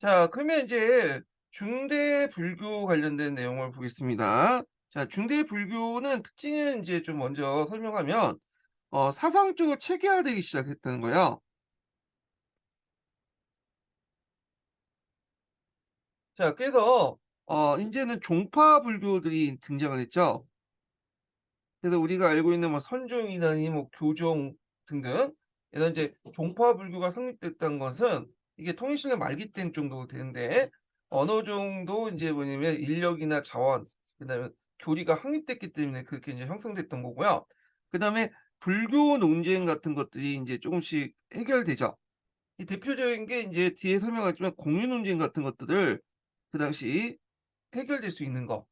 자, 그러면 이제 중대 불교 관련된 내용을 보겠습니다. 자, 중대 불교는 특징을 이제 좀 먼저 설명하면 사상적으로 체계화되기 시작했다는 거예요. 자, 그래서 인제는 종파 불교들이 등장을 했죠. 그래서 우리가 알고 있는 뭐 선종이라니 뭐 교종 등등 이런 이제 종파 불교가 성립됐다는 것은 이게 통일신라 말기 때 정도 되는데 어느 정도 인제 뭐냐면 인력이나 자원 그다음에 교리가 확립됐기 때문에 그렇게 인제 형성됐던 거고요. 그다음에 불교 논쟁 같은 것들이 인제 쪼금씩 해결되죠. 이 대표적인 게 인제 뒤에 설명하겠지만 공유 논쟁 같은 것들을 그 당시 해결될 수 있는 거.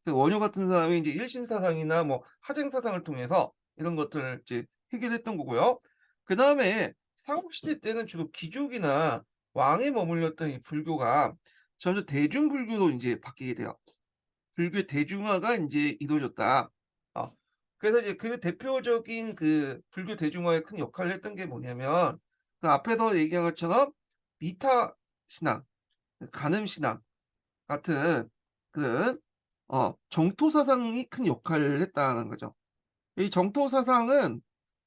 그 원효 같은 사람이 이제 일심 사상이나 뭐 하쟁 사상을 통해서 이런 것들을 이제 해결했던 거고요. 그다음에 삼국시대 때는 주로 귀족이나 왕에 머물렀던 이 불교가 점점 대중불교로 인제 바뀌게 돼요. 불교의 대중화가 인제 이루어졌다. 어 그래서 이제 그 대표적인 그 불교 대중화에 큰 역할을 했던 게 뭐냐면 그 앞에서 얘기한 것처럼 미타 신앙, 간음 신앙 같은 그 정토 사상이 큰 역할을 했다는 거죠. 이 정토 사상은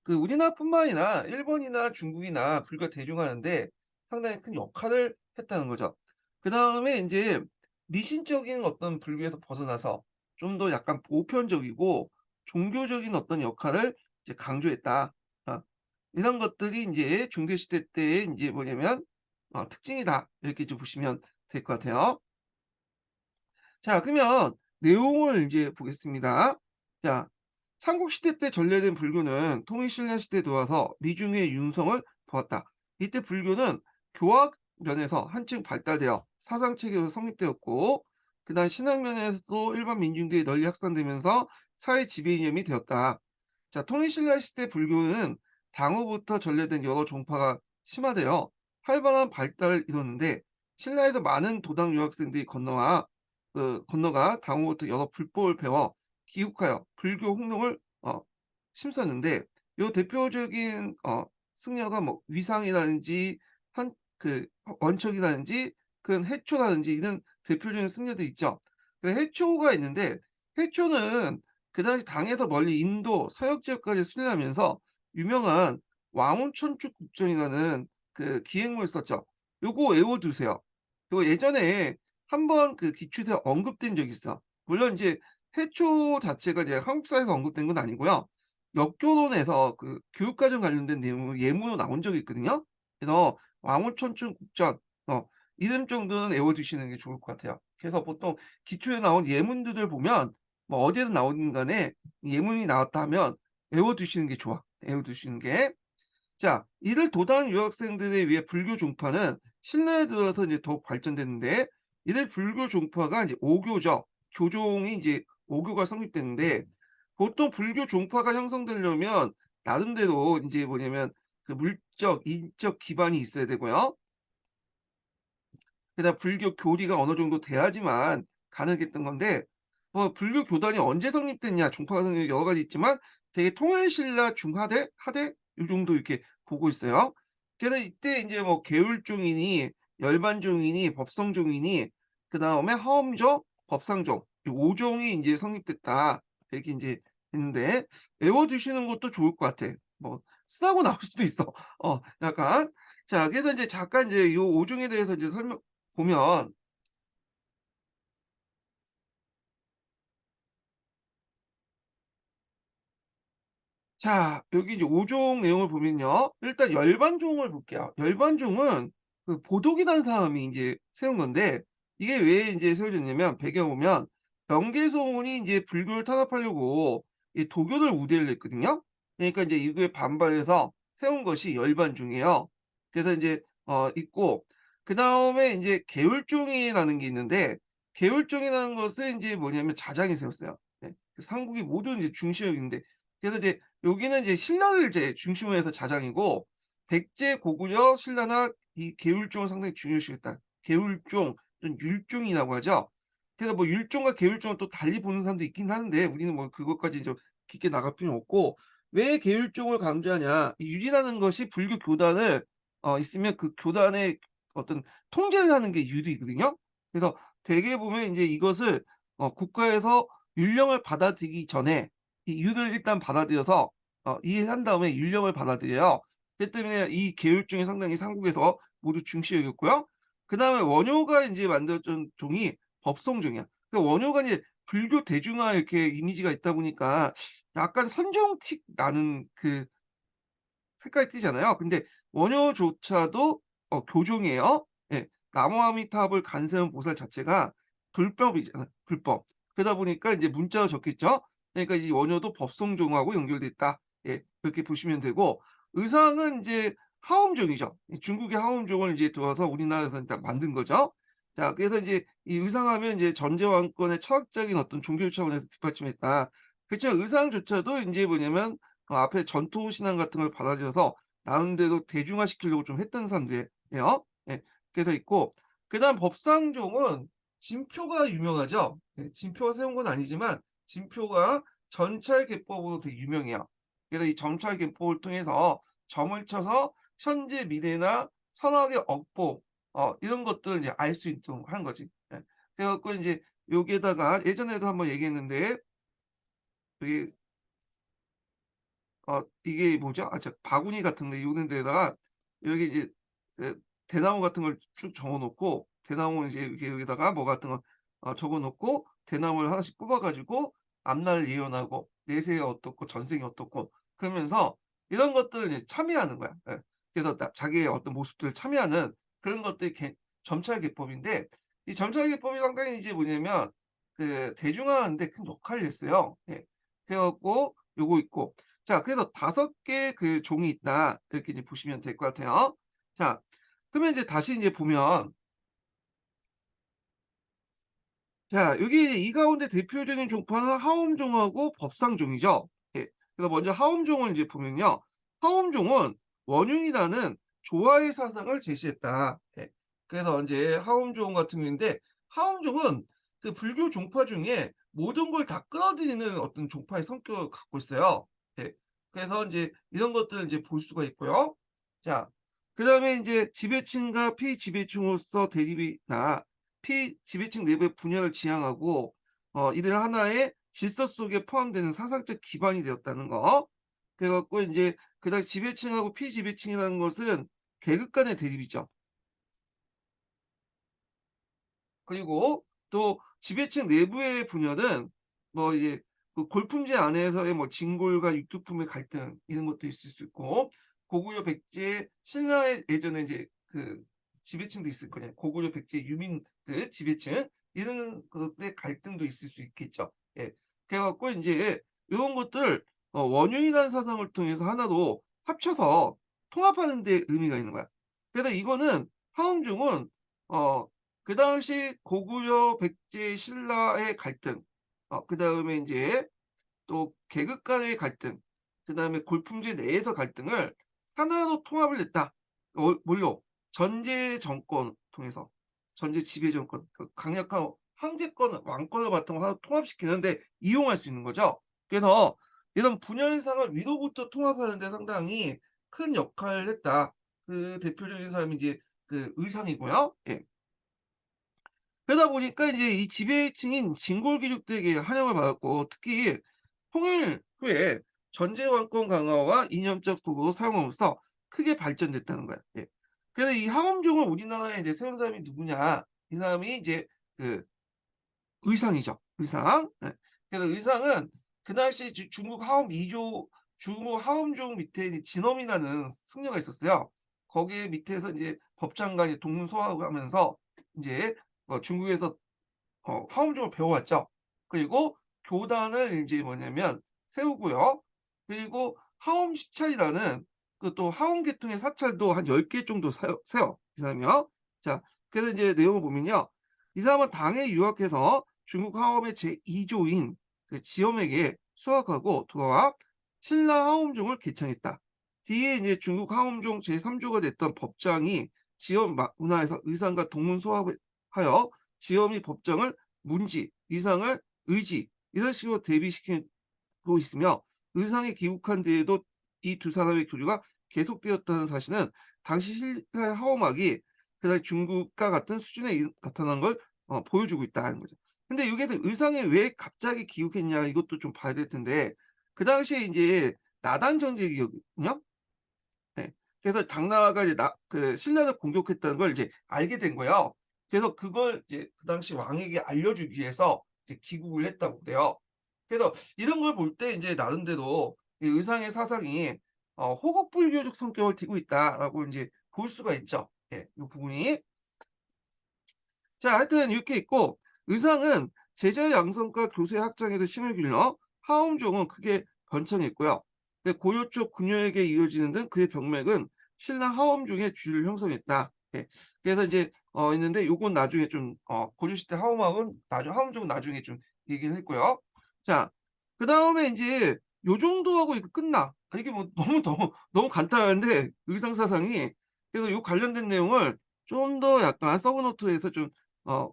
그 우리나라뿐만 아니라 일본이나 중국이나 불교가 대중화하는 데 상당히 큰 역할을 했다는 거죠. 그다음에 인제 미신적인 어떤 불교에서 벗어나서 좀 더 약간 보편적이고 종교적인 어떤 역할을 이제 강조했다. 어 이런 것들이 인제 중세 시대 때의 인제 뭐냐면 특징이다. 이렇게 좀 보시면 될 것 같아요. 자, 그러면 내용을 이제 보겠습니다. 자, 삼국시대 때 전래된 불교는 통일신라 시대에 들어와서 미중의 융성을 보았다. 이때 불교는 교학 면에서 한층 발달되어 사상 체계로 성립되었고, 그다음 신학 면에서도 일반 민중들이 널리 확산되면서 사회 지배 이념이 되었다. 자, 통일신라 시대 불교는 당후부터 전래된 여러 종파가 심화되어 활발한 발달을 이뤘는데 신라에서 많은 도당 유학생들이 건너가 당후부터 여러 불법을 배워 귀국하여 불교 홍룡을 심었는데 요 대표적인 승려가 뭐 위상이라든지 한 그 원척이라든지 그런 해초라든지 이런 대표적인 승려들 있죠. 그 해초가 있는데 해초는 그 당시 당에서 멀리 인도 서역 지역까지 순례하면서 유명한 왕운천축 국전이라는 그 기행문을 썼죠. 요거 외워 두세요. 요거 예전에 한번 그 기출에 언급된 적이 있어. 물론 인제 해초 자체가 이제 한국사에서 언급된 건 아니고요. 역교론에서 그 교육과정 관련된 내용으로 예문으로 나온 적이 있거든요. 그래서 왕후천춘 국전 이름 정도는 외워 두시는 게 좋을 것 같아요. 그래서 보통 기출에 나온 예문들을 보면 뭐 어디에서 나오든 간에 예문이 나왔다 하면 외워 두시는 게 좋아. 외워 두시는 게. 자, 이를 도당 유학생들에 의해 불교 종파는 신라에 들어서 이제 더욱 발전됐는데 이들 불교 종파가 이제 오교죠. 교종이 이제 오교가 성립됐는데 보통 불교 종파가 형성되려면 나름대로 인제 뭐냐면 그 물적, 인적 기반이 있어야 되고요. 게다가 불교 교리가 어느 정도 돼야지만 가능했던 건데 불교 교단이 언제 성립됐냐 종파가 성립 여러 가지 있지만 되게 통일신라 중하대, 하대 요 정도 이렇게 보고 있어요. 그래서 이때 인제 뭐 계율종이니 열반종이니 법성종이니 그다음에 하엄종, 법상종 이 5 종이 인제 성립됐다. 이렇게 인제 있는데 외워 두시는 것도 좋을 것 같아. 뭐 쓰라고 나올 수도 있어. 약간. 자, 그래서 인제 잠깐 인제 요 5 종에 대해서 이제 보면 자, 여기 이제 5종 내용을 보면요. 일단 열반종을 볼게요. 열반종은 그 보독이라는 사람이 인제 세운 건데 이게 왜 인제 세워졌냐면 배경 보면 명계소문이 인제 불교를 탄압하려고 이 도교를 우대를 했거든요. 그러니까 인제 이거에 반발해서 세운 것이 열반종이에요. 그래서 인제 있고 그다음에 인제 계율종이라는 게 있는데 계율종이라는 것은 인제 뭐냐면 자장이 세웠어요. 예. 그 삼국이 모든 이제 중시역인데 그래서 이제 여기는 이제 신라를 이제 중심으로 해서 자장이고 백제, 고구려, 신라나 이 계율종을 상당히 중요시 했다. 계율종 또는 율종이라고 하죠. 그래서 뭐 율종과 계율종은 또 달리 보는 사람도 있긴 하는데 우리는 뭐 그것까지 좀 깊게 나갈 필요는 없고 왜 계율종을 강조하냐. 이 율이라는 것이 불교 교단을 있으면 그 교단의 어떤 통제를 하는 게 유리거든요. 그래서 대개 보면 인제 이것을 국가에서 율령을 받아들이기 전에 이 율을 일단 받아들여서 이해한 다음에 율령을 받아들여요. 그렇기 때문에 이 계율종이 상당히 삼국에서 모두 중시 여겼고요. 그다음에 원효가 인제 만들었던 종이 법성종이야. 그 원효가 이제 불교 대중화 이렇게 이미지가 있다 보니까 약간 선정틱 나는 그 색깔이 띠잖아요. 근데 원효조차도 교종이에요. 예. 나무아미타불 간세음 보살 자체가 불법이잖아요, 불법. 그러다 보니까 인제 문자가 적혀있죠. 그러니까 이 원효도 법성종하고 연결돼 있다. 예. 그렇게 보시면 되고 의상은 인제 하엄종이죠. 이 중국의 하엄종을 인제 들어와서 우리나라에서 일단 만든 거죠. 자, 그래서 인제 이 의상하면 인제 전제 왕권의 철학적인 어떤 종교 차원에서 뒷받침했다. 그쵸. 의상조차도 인제 뭐냐면 앞에 전통 신앙 같은 걸 받아들여서 나름대로 대중화시키려고 좀 했던 사람들이에요. 예. 그래서 있고 그다음 법상종은 진표가 유명하죠. 예. 진표가 세운 건 아니지만 진표가 전찰계법으로 되게 유명해요. 그래서 이 전찰계법을 통해서 점을 쳐서 현재 미래나 선악의 억보 이런 것들을 이제 알 수 있도록 하는 거지. 예. 그래 갖고 인제 여기에다가 예전에도 한번 얘기했는데 여기 이게 뭐죠? 바구니 같은 데 요런 데다가 여기 이제 그 대나무 같은 걸 쭉 적어 놓고 대나무 이제 이렇게 여기다가 뭐 같은 거 적어 놓고 대나무를 하나씩 뽑아 가지고 앞날 예언하고 내세에 어떻고 전생이 어떻고 그러면서 이런 것들을 이제 참여하는 거야. 예. 그래서 자기의 어떤 모습들을 참여하는 그런 것들이 점찰 기법인데 이 점찰 기법이 상당히 이제 뭐냐면 그 대중화하는 데 큰 역할을 했어요. 예. 그래 갖고 요거 있고 자, 그래서 5개 그 종이 있다. 이렇게 이제 보시면 될 것 같아요. 자, 그러면 이제 다시 이제 보면 자, 여기 이 가운데 대표적인 종파는 하엄종하고 법상종이죠. 예. 그래서 먼저 하엄종을 이제 보면요. 하엄종은 원흉이라는 조화의 사상을 제시했다. 예. 그래서 이제 하엄종 같은 경우인데 하엄종은 그 불교 종파 중에 모든 걸 다 끌어들이는 어떤 종파의 성격을 갖고 있어요. 예. 그래서 이제 이런 것들을 이제 볼 수가 있고요. 자, 그다음에 이제 지배층과 피지배층으로서 대립이나 피지배층 내부의 분열을 지향하고 이들 하나의 질서 속에 포함되는 사상적 기반이 되었다는 거. 그래 갖고 인제 그다음에 지배층하고 피지배층이라는 것은 계급 간의 대립이죠. 그리고 또 지배층 내부의 분열은 뭐 이제 그 골품제 안에서의 뭐 진골과 육두품의 갈등 이런 것도 있을 수 있고 고구려 백제 신라의 예전에 이제 그 지배층도 있을 거냐. 고구려 백제 유민들 지배층 이런 것의 갈등도 있을 수 있겠죠. 예. 그래 갖고 인제 요런 것들 원흉이라는 사상을 통해서 하나로 합쳐서 통합하는 데 의미가 있는 거야. 그래서 이거는 화엄종은 어 그 당시 고구려, 백제, 신라의 갈등 그다음에 인제 또 계급 간의 갈등 그다음에 골품제 내에서 갈등을 하나로 통합을 냈다. 뭘로? 전제 정권 통해서 전제 지배 정권 그 강력한 황제권, 왕권을 바탕으로 하나 통합시키는 데 이용할 수 있는 거죠. 그래서 이런 분열 현상을 위로부터 통합하는 데 상당히 큰 역할을 했다. 그 대표적인 사람이 이제 그 의상이고요. 예. 그러다 보니까 이제 이 지배층인 진골귀족들에게 환영을 받았고 특히 통일 후에 전제 왕권 강화와 이념적 도구로 사용함으로써 크게 발전됐다는 거야. 예. 그래서 이 항엄종을 우리나라에 이제 세운 사람이 누구냐? 이 사람이 이제 그 의상이죠. 의상. 예. 그래서 의상은 그 당시 중국 하엄 이조 중국 하엄종 밑에 이제 진엄이라는 승려가 있었어요. 거기 밑에서 이제 법장관이 동문서하고 하면서 인제 중국에서 화엄종을 배워왔죠. 그리고 교단을 인제 뭐냐면 세우고요. 그리고 하엄 십찰이라는 그 또 하엄 계통의 사찰도 한 10개 정도 세워 이 사람이요. 자, 그래서 인제 내용을 보면요. 이 사람은 당에 유학해서 중국 하엄의 제2 조인 그 지엄에게 수학하고 돌아와 신라 하엄종을 개창했다. 뒤에 이제 중국 하엄종 제3 조가 됐던 법장이 지엄 문화에서 의상과 동문서합을 하여 지엄이 법정을 문지, 의상을 의지 이런 식으로 대비시키고 있으며 의상이 귀국한 뒤에도 이 두 사람의 교류가 계속되었다는 사실은 당시 신라의 하엄학이 그다음에 중국과 같은 수준에 나타난 걸 보여주고 있다는 거죠. 근데 여기에서 의상이 왜 갑자기 기욱했냐 이것도 좀 봐야 될 텐데 그 당시에 인제 나단 전쟁이거든요. 예. 그래서 당나라가 이제 신라를 공격했다는 걸 이제 알게 된 거예요. 그래서 그걸 이제 그 당시 왕에게 알려주기 위해서 이제 귀국을 했다고 그래요. 그래서 이런 걸 볼 때 인제 나름대로 이 의상의 사상이 '호국불교적 성격을 띠고 있다.'라고 인제 볼 수가 있죠. 예. 요 부분이. 자 하여튼 이렇게 있고 의상은 제자 양성과 교세 확장에도 힘을 길러 하엄종은 크게 번창했고요. 근데 고려 쪽 궁녀에게 이어지는 등 그의 병맥은 신라 하엄종의 주를 형성했다. 예. 그래서 이제 있는데 요건 나중에 좀 고려시대 하엄왕은 하엄종은 나중에 좀 얘기를 했고요. 자 그다음에 인제 요 정도 하고 이거 끝나. 이게 뭐 너무 간단한데 의상 사상이. 그래서 요 관련된 내용을 좀 더 약간 서브노트에서 좀 어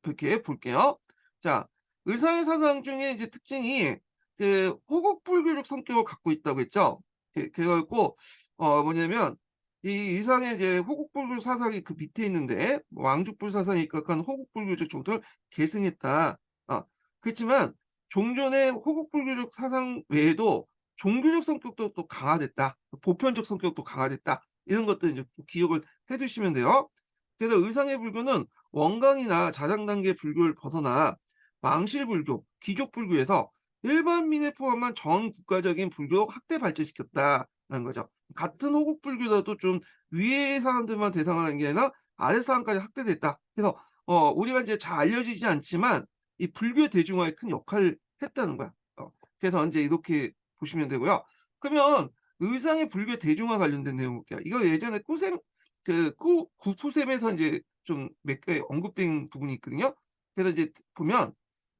이렇게 볼게요. 자, 의사의 사상 중에 이제 특징이 그 호국불교적 성격을 갖고 있다고 했죠. 그래 갖고 뭐냐면 이 이상의 이제 호국불교 사상이 그 밑에 있는데 뭐 왕족불 사상에 입각한 호국불교적 정도를 계승했다. 그렇지만 종전의 호국불교적 사상 외에도 종교적 성격도 또 강화됐다. 보편적 성격도 강화됐다. 이런 것들 이제 좀 기억을 해 두시면 돼요. 그래서 의상의 불교는 원광이나 자장 단계 불교를 벗어나 망실불교, 귀족불교에서 일반민을 포함한 전 국가적인 불교로 확대 발전시켰다는 거죠. 같은 호국불교라도 좀 위의 사람들만 대상으로 한 게 아니라 아래 사람까지 확대됐다. 그래서 우리가 이제 잘 알려지지 않지만 이 불교 대중화에 큰 역할을 했다는 거야. 그래서 인제 이렇게 보시면 되고요. 그러면 의상의 불교 대중화 관련된 내용 볼게요. 이거 예전에 꾸샘 구프샘에서 인제 좀 몇 개 언급된 부분이 있거든요. 그래서 이제 보면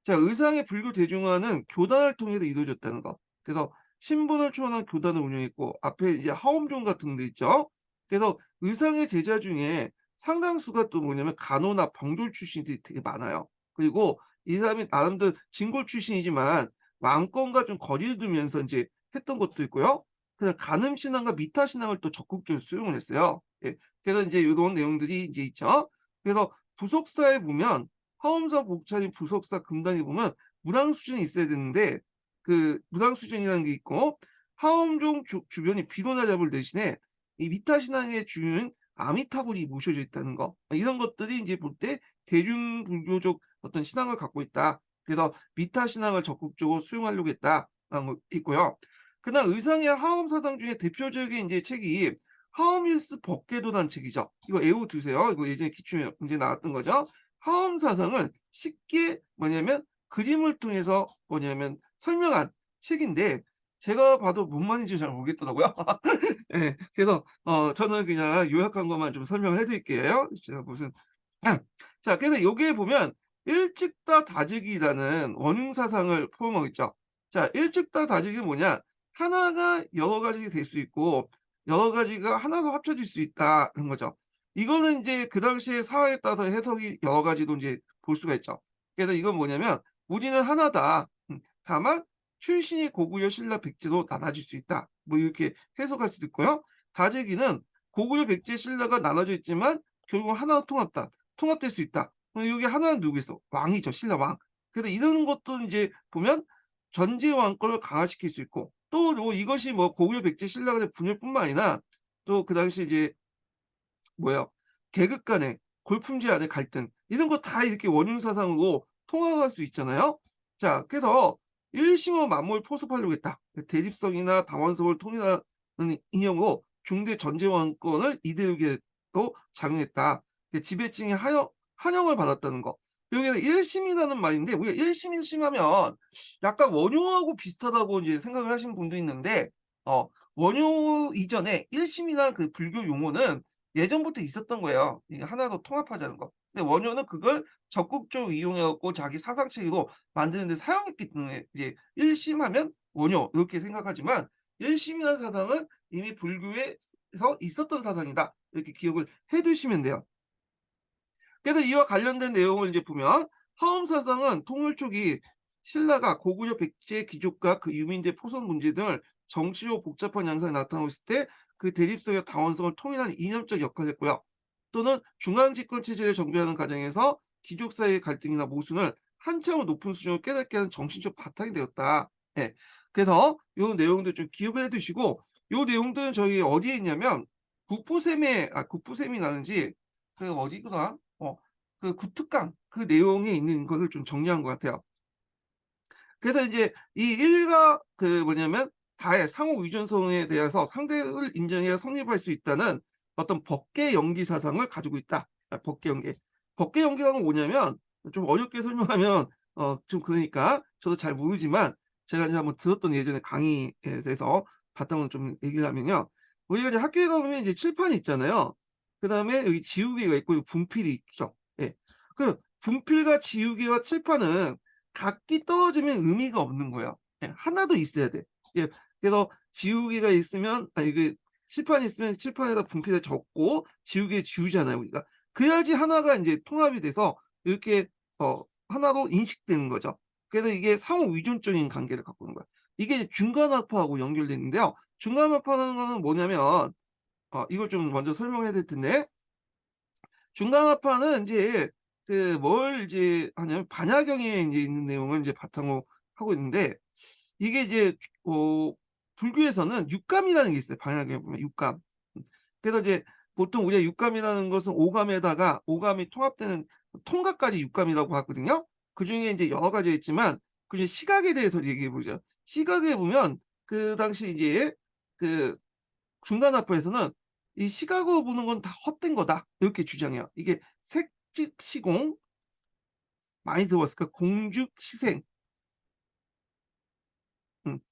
자 의상의 불교 대중화는 교단을 통해서 이루어졌다는 거. 그래서 신분을 초월한 교단을 운영했고 앞에 이제 하엄종 같은 데 있죠. 그래서 의상의 제자 중에 상당수가 또 뭐냐면 간호나 병졸 출신들이 되게 많아요. 그리고 이 사람이 나름대로 진골 출신이지만 왕권과 좀 거리를 두면서 인제 했던 것도 있고요. 그다음 간음 신앙과 미타 신앙을 또 적극적으로 수용을 했어요. 예. 그래서 인제 요런 내용들이 인제 있죠. 그래서 부속사에 보면 하엄사 복찬이 부속사 금단에 보면 무량수전이 있어야 되는데 그 무량수전이라는 게 있고 하엄종 주변이 비로나잡을 대신에 이 미타 신앙의 주인 아미타불이 모셔져 있다는 거. 이런 것들이 인제 볼 때 대중불교적 어떤 신앙을 갖고 있다. 그래서 미타 신앙을 적극적으로 수용하려고 했다라는 거 있고요. 그다음 의상의 하엄 사상 중에 대표적인 인제 책이 하엄일스 법궤도라는 책이죠. 이거 외워두세요. 이거 예전에 기출에 문제 나왔던 거죠. 하엄 사상을 쉽게 뭐냐면 그림을 통해서 뭐냐면 설명한 책인데 제가 봐도 뭔 말인지 잘 모르겠더라고요. 예. 그래서 저는 그냥 요약한 것만 좀 설명을 해 드릴게요. 제가 무슨 자 그래서 여기에 보면 일찍다 다지기라는 원흉 사상을 포함하고 있죠. 자 일찍다 다지기는 뭐냐? 하나가 여러 가지가 될 수 있고 여러 가지가 하나로 합쳐질 수 있다는 거죠. 이거는 인제 그 당시의 사회에 따라서 해석이 여러 가지로 인제 볼 수가 있죠. 그래서 이건 뭐냐면 "우리는 하나다. 다만 출신이 고구려, 신라, 백제로 나눠질 수 있다." 뭐 이렇게 해석할 수도 있고요. 다재기는 고구려, 백제, 신라가 나눠져 있지만 결국 하나로 통합다. 통합될 수 있다. 그럼 여기 하나는 누구겠어? 왕이죠. 신라 왕. 그래서 이런 것도 인제 보면 전제 왕권을 강화시킬 수 있고 또 이것이 뭐 고구려, 백제, 신라 간의 분열뿐만 아니라 또 그 당시 이제 뭐야 계급 간의 골품제 안의 갈등 이런 거 다 이렇게 원흉 사상으로 통합할 수 있잖아요. 자 그래서 일심을 만물 포섭하려고 했다. 그 대립성이나 다원성을 통일하는 이념으로 중대 전제 왕권을 이대로로 작용했다. 그 지배층이 환영을 받았다는 거. 여기는 일심이라는 말인데 우리가 일심하면 약간 원효하고 비슷하다고 이제 생각을 하시는 분도 있는데 원효 이전에 일심이라는 그 불교 용어는 예전부터 있었던 거예요. 이게 하나로 통합하자는 거. 근데 원효는 그걸 적극적으로 이용해 갖고 자기 사상체계로 만드는 데 사용했기 때문에 이제 일심하면 원효 이렇게 생각하지만 일심이라는 사상은 이미 불교에서 있었던 사상이다. 이렇게 기억을 해 두시면 돼요. 그래서 이와 관련된 내용을 이제 보면 화엄 사상은 통일 초기 신라가 고구려 백제 귀족과 그 유민제 포선 문제 등을 정치적으로 복잡한 양상이 나타나고 있을 때 그 대립성과 다원성을 통일하는 이념적 역할을 했고요. 또는 중앙 집권 체제를 정비하는 과정에서 귀족 사이의 갈등이나 모순을 한참을 높은 수준으로 깨닫게 하는 정신적 바탕이 되었다. 예. 그래서 요 내용들 좀 기억을 해 두시고, 요 내용들은 저희 어디에 있냐면 국부셈이 나는지 그 어디더라? 그 구특강 그 내용에 있는 것을 좀 정리한 것 같아요. 그래서 이제 이 일가 그 뭐냐면 다의 상호 의존성에 대해서 상대를 인정해야 성립할 수 있다는 어떤 법계 연기 사상을 가지고 있다. 법계 연기. 법계 연기가 뭐냐면 좀 어렵게 설명하면 좀 그러니까 저도 잘 모르지만 제가 이제 한번 들었던 예전에 강의에 대해서 바탕으로 좀 얘기를 하면요. 우리가 이제 학교에 가보면 이제 칠판이 있잖아요. 그다음에 여기 지우개가 있고 분필이 있죠. 예. 그 분필과 지우개와 칠판은 각기 떨어지면 의미가 없는 거예요. 예. 하나도 있어야 돼. 예. 그래서 지우개가 있으면 아니 그 칠판이 있으면 칠판에다 분필을 적고 지우개에 지우잖아요, 우리가. 그래야지 하나가 인제 통합이 돼서 이렇게 하나로 인식되는 거죠. 그래서 이게 상호 의존적인 관계를 갖고 있는 거야. 이게 중간화파하고 연결돼 있는데요. 중간화파라는 거는 뭐냐면 이걸 좀 먼저 설명해야 될 텐데, 중간화파는 인제 그 뭘 이제 하냐면 반야경에 인제 있는 내용을 인제 바탕으로 하고 있는데, 이게 이제 불교에서는 육감이라는 게 있어요. 반야경에 보면 육감. 음. 그래서 이제 보통 우리가 육감이라는 것은 오감에다가 오감이 통합되는 통각까지 육감이라고 하거든요. 그중에 인제 여러 가지가 있지만 그중에 시각에 대해서 얘기해 보죠. 시각에 보면 그 당시 이제 그 중간화파에서는 이 "시각으로 보는 건 다 헛된 거다." 이렇게 주장해요. 이게 색즉시공 많이 들어봤을 거예요. 공죽시생.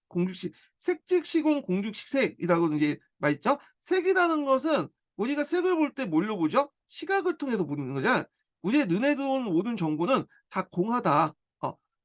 공죽시 색즉시공 공죽시색이라고 이제 말있죠. 색이라는 것은 우리가 색을 볼 때 뭘로 보죠? 시각을 통해서 보는 거잖아요. 우리의 눈에 들어오는 모든 정보는 다 공하다.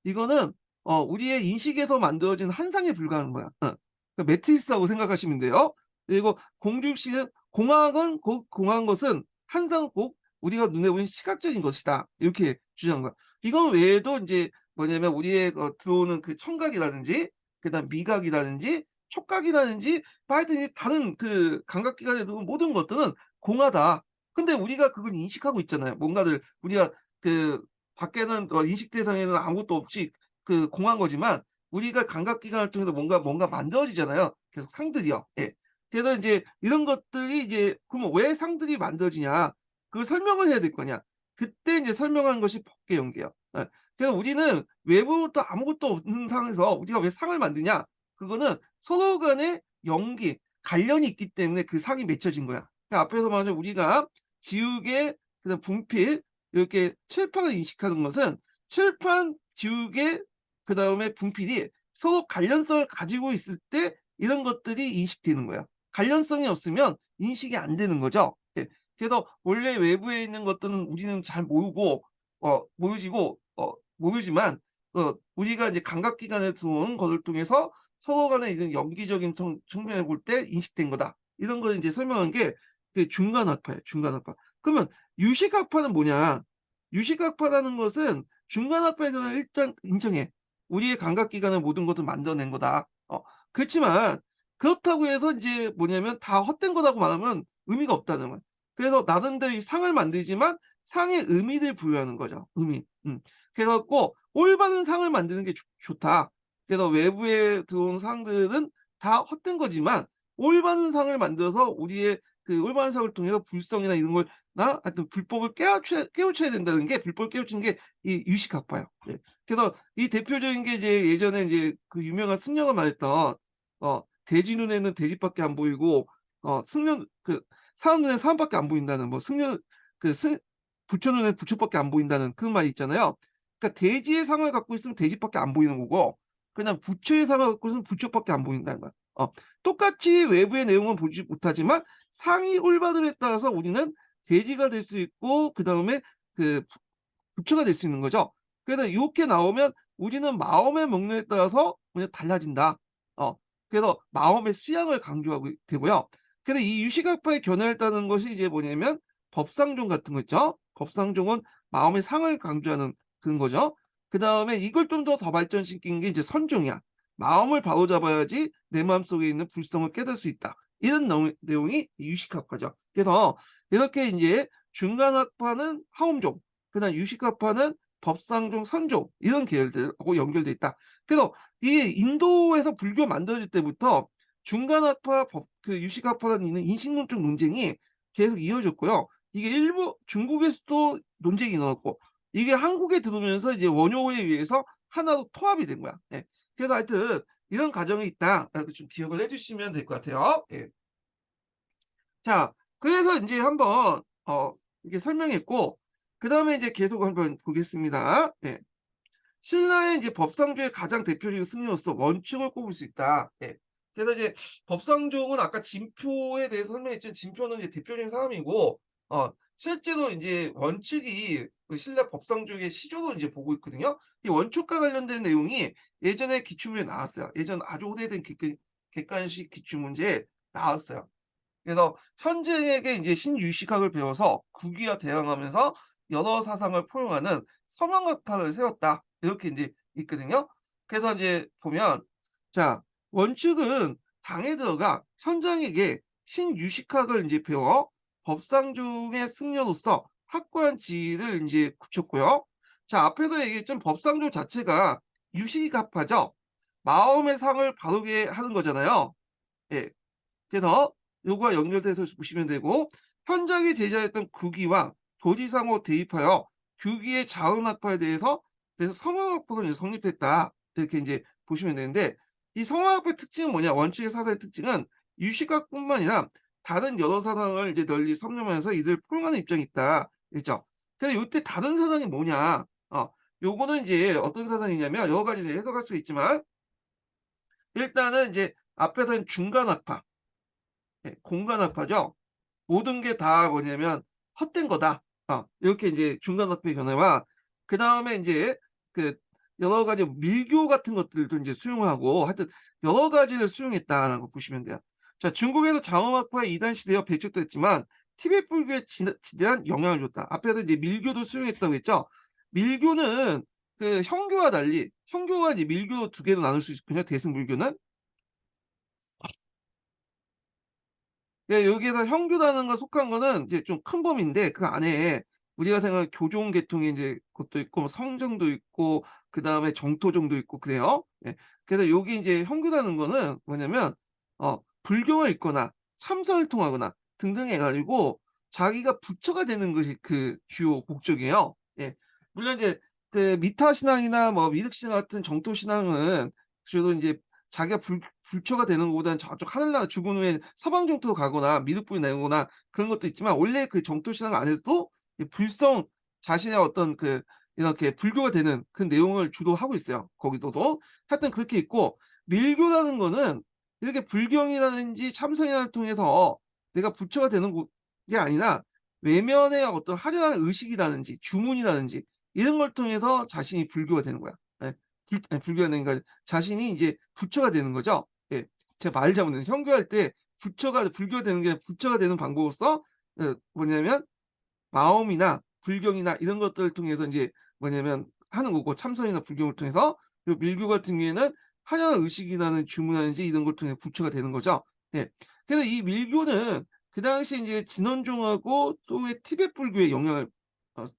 이거는 우리의 인식에서 만들어진 환상에 불과한 거야. 그 매트리스라고 생각하시면 돼요. 그리고 공죽시는 공학은 공한 것은 항상 꼭 우리가 눈에 보이는 시각적인 것이다. 이렇게 주장한 거야. 이건 외에도 인제 뭐냐면 우리의 들어오는 그 청각이라든지 그다음 미각이라든지 촉각이라든지 뭐 하여튼 이 다른 그 감각기관에 들어온 모든 것들은 공하다. 근데 우리가 그걸 인식하고 있잖아요. 뭔가를 우리가 그 밖에는 인식 대상에는 아무것도 없이 그 공한 거지만 우리가 감각기관을 통해서 뭔가 만들어지잖아요, 계속 상들이요. 예. 그래서 인제 이런 것들이 이제 그러면 왜 상들이 만들어지냐, 그걸 설명을 해야 될 거 아니야. 그때 인제 설명한 것이 법계 연계예요. 예. 그래서 우리는 외부부터 아무것도 없는 상황에서 우리가 왜 상을 만드냐? 그거는 서로 간의 연계, 관련이 있기 때문에 그 상이 맺혀진 거야. 그 앞에서 말한 우리가 지우개 그다음 분필 이렇게 칠판을 인식하는 것은 칠판, 지우개 그다음에 분필이 서로 관련성을 가지고 있을 때 이런 것들이 인식되는 거야. 관련성이 없으면 인식이 안 되는 거죠. 예. 그래서 원래 외부에 있는 것들은 우리는 잘 모르고 모르지고 모르지만 우리가 이제 감각기관에 들어오는 것을 통해서 서로 간의 이런 연기적인 측면을 볼 때 인식된 거다. 이런 걸 인제 설명한 게 그 중간학파예요, 중간학파. 그러면 유식학파는 뭐냐? 유식학파라는 것은 중간학파에서는 일단 인정해. 우리의 감각기관은 모든 것을 만들어낸 거다. 그렇지만 그렇다고 해서 인제 뭐냐면 다 헛된 거라고 말하면 의미가 없다는 거야. 그래서 나름대로 이 상을 만들지만 상에 의미를 부여하는 거죠, 의미. 그래 갖고 올바른 상을 만드는 게 좋다. 그래서 외부에 들어온 상들은 다 헛된 거지만 올바른 상을 만들어서 우리의 그 올바른 상을 통해서 불성이나 이런 걸 하여튼 불법을 깨우쳐야 된다는 게, 불법을 깨우치는 게 이 유식학파예요. 예. 그래서 이 대표적인 게 이제 예전에 인제 그 유명한 승려가 말했던 "돼지 눈에는 돼지밖에 안 보이고 승려 그 사람 눈에는 사람밖에 안 보인다."는 뭐 승려 그 승 부처 눈에는 부처밖에 안 보인다는 그 말이 있잖아요. 그러니까 돼지의 상을 갖고 있으면 돼지밖에 안 보이는 거고, 그냥 부처의 상을 갖고 있으면 부처밖에 안 보인다는 거야. 똑같이 외부의 내용은 보지 못하지만 상이 올바름에 따라서 우리는 돼지가 될 수 있고 그다음에 그 부처가 될 수 있는 거죠. 그래서 요렇게 나오면 우리는 마음의 명령에 따라서 그냥 달라진다. 어 그래서 마음의 수양을 강조하고 되고요. 그래서 이 유식학파의 견해를 따르는 것이 이제 뭐냐면 법상종 같은 거 있죠. 법상종은 마음의 상을 강조하는 그런 거죠. 그다음에 이걸 좀 더 발전시킨 게 이제 선종이야. 마음을 바로잡아야지 내 마음속에 있는 불성을 깨달을 수 있다. 이런 내용이 유식학파죠. 그래서 이렇게 인제 중간학파는 하움종, 그다음 유식학파는 법상종, 선종 이런 계열들하고 연결돼 있다. 그래서 이 인도에서 불교가 만들어질 때부터 중간학파, 유식학파라는 있는 인식론적 논쟁이 계속 이어졌고요. 이게 일부 중국에서도 논쟁이 일어났고 이게 한국에 들어오면서 이제 원효에 의해서 하나로 통합이 된 거야. 예. 그래서 하여튼 이런 과정이 있다라고 좀 기억을 해 주시면 될 것 같아요. 예. 자, 그래서 인제 한번 이렇게 설명했고 그다음에 이제 계속 한번 보겠습니다. 예. 신라의 이제 법상조의 가장 대표적인 승려로서 원칙을 꼽을 수 있다. 예. 그래서 이제 법상종은 아까 진표에 대해서 설명했지만 진표는 이제 대표적인 사람이고 실제로 인제 원칙이 그 신라 법상종의 시조로 인제 보고 있거든요. 이 원칙과 관련된 내용이 예전에 기출문제에 나왔어요. 예전 아주 오래된 객관식 기출문제에 나왔어요. 그래서 현재에게 이제 신유식학을 배워서 국위와 대항하면서 여러 사상을 포용하는 서명학파를 세웠다. 이렇게 인제 있거든요. 그래서 인제 보면 자, 원칙은 당에 들어가 현장에게 신유식학을 인제 배워 법상종의 승려로서 확고한 지위를 인제 굳혔고요. 자, 앞에서 얘기했던 법상종 자체가 유식학파죠. 마음의 상을 바르게 하는 거잖아요. 예. 그래서 요거와 연결돼서 보시면 되고 현장의 제자였던 구기와 조지상으로 대입하여 규기의 자은학파에 대해서 성형학파가 이제 성립했다. 이렇게 인제 보시면 되는데 이 성형학파의 특징은 뭐냐? 원칙의 사상의 특징은 유식학뿐만 아니라 다른 여러 사상을 이제 널리 섭렵하면서 이들을 포용하는 입장이 있다. 그랬죠. 그래서 요때 다른 사상이 뭐냐? 요거는 인제 어떤 사상이냐면 여러 가지 해석할 수 있지만 일단은 인제 앞에서는 중간학파, 예, 공간학파죠. 모든 게 다 뭐냐면 헛된 거다. 이렇게 인제 중간학파의 견해와 그다음에 인제 그 여러 가지 밀교 같은 것들도 인제 수용하고 하여튼 여러 가지를 수용했다라는 거 보시면 돼요. 자, 중국에서 장엄학파의 이단 시대와 배척됐지만 티베트 불교에 지대한 영향을 줬다. 앞에서 이제 밀교도 수용했다고 했죠. 밀교는 그 형교와 달리 형교와 이제 밀교 두 개로 나눌 수 있거든요, 대승불교는. 예, 여기에서 형교라는 거 속한 거는 이제 좀 큰 범위인데 그 안에 우리가 생각하는 교종 계통의 인제 것도 있고 뭐 성정도 있고 그다음에 정토종도 있고 그래요. 예. 그래서 여기 인제 형교라는 거는 뭐냐면 불경을 읽거나 참선을 통하거나 등등 해 가지고 자기가 부처가 되는 것이 그 주요 목적이에요. 예. 물론 이제 그 미타 신앙이나 뭐 미륵 신앙 같은 정토 신앙은 주로 인제 자기가 불처가 되는 것보다는 저쪽 하늘나라 죽은 후에 서방 정토로 가거나 미륵불이 내거나 그런 것도 있지만 원래 그 정토 신앙 안에도 이 불성 자신의 어떤 그 이렇게 불교가 되는 그 내용을 주로 하고 있어요, 거기서도. 하여튼 그렇게 있고 밀교라는 거는 이렇게 불경이라든지 참선이나 통해서 내가 부처가 되는 게 아니라 외면의 어떤 화려한 의식이라든지 주문이라든지 이런 걸 통해서 자신이 불교가 되는 거야. 예. 불교가 되는 거 자신이 이제 부처가 되는 거죠. 예. 제가 말 잘못했네요. 형교할 때 부처가 불교가 되는 게 부처가 되는 방법으로서 뭐냐면 마음이나 불경이나 이런 것들을 통해서 인제 뭐냐면 하는 거고 참선이나 불경을 통해서 그리고 밀교 같은 경우에는 하나의 의식이라는 주문하는지 이런 걸 통해 부처가 되는 거죠. 예. 그래서 이 밀교는 그 당시에 인제 진원종하고 또 왜 티베트 불교에 영향을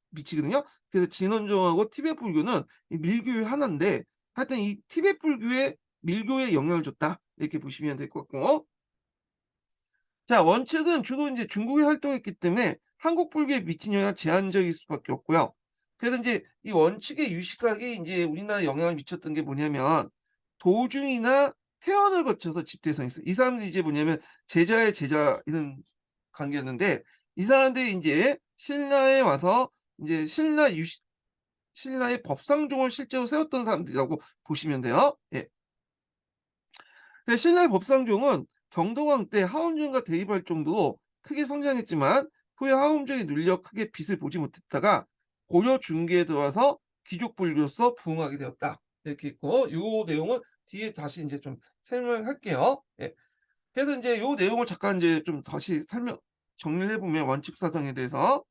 미치거든요. 그래서 진원종하고 티베트 불교는 이 밀교의 하나인데 하여튼 이 티베트 불교에 밀교에 영향을 줬다. 이렇게 보시면 될 것 같고 자, 원칙은 주로 인제 중국에 활동했기 때문에 한국 불교에 미친 영향은 제한적일 수밖에 없고요. 그래서 인제 이 원칙의 유식학이 인제 우리나라에 영향을 미쳤던 게 뭐냐면 도중이나 태원을 거쳐서 집대성했어요. 이 사람들이 이제 뭐냐면 제자의 제자 이런 관계였는데 이 사람들이 인제 신라에 와서 인제 신라의 법상종을 실제로 세웠던 사람들이라고 보시면 돼요. 예. 그 신라의 법상종은 경동왕 때 하원종과 대립할 정도로 크게 성장했지만 후에 하원종이 눌려 크게 빛을 보지 못했다가 고려 중기에 들어와서 귀족 불교로서 부흥하게 되었다. 이렇게 있고 요 내용은 뒤에 다시 인제 좀 설명할게요. 예. 그래서 인제 요 내용을 잠깐 인제 좀 다시 정리를 해 보면 원칙 사상에 대해서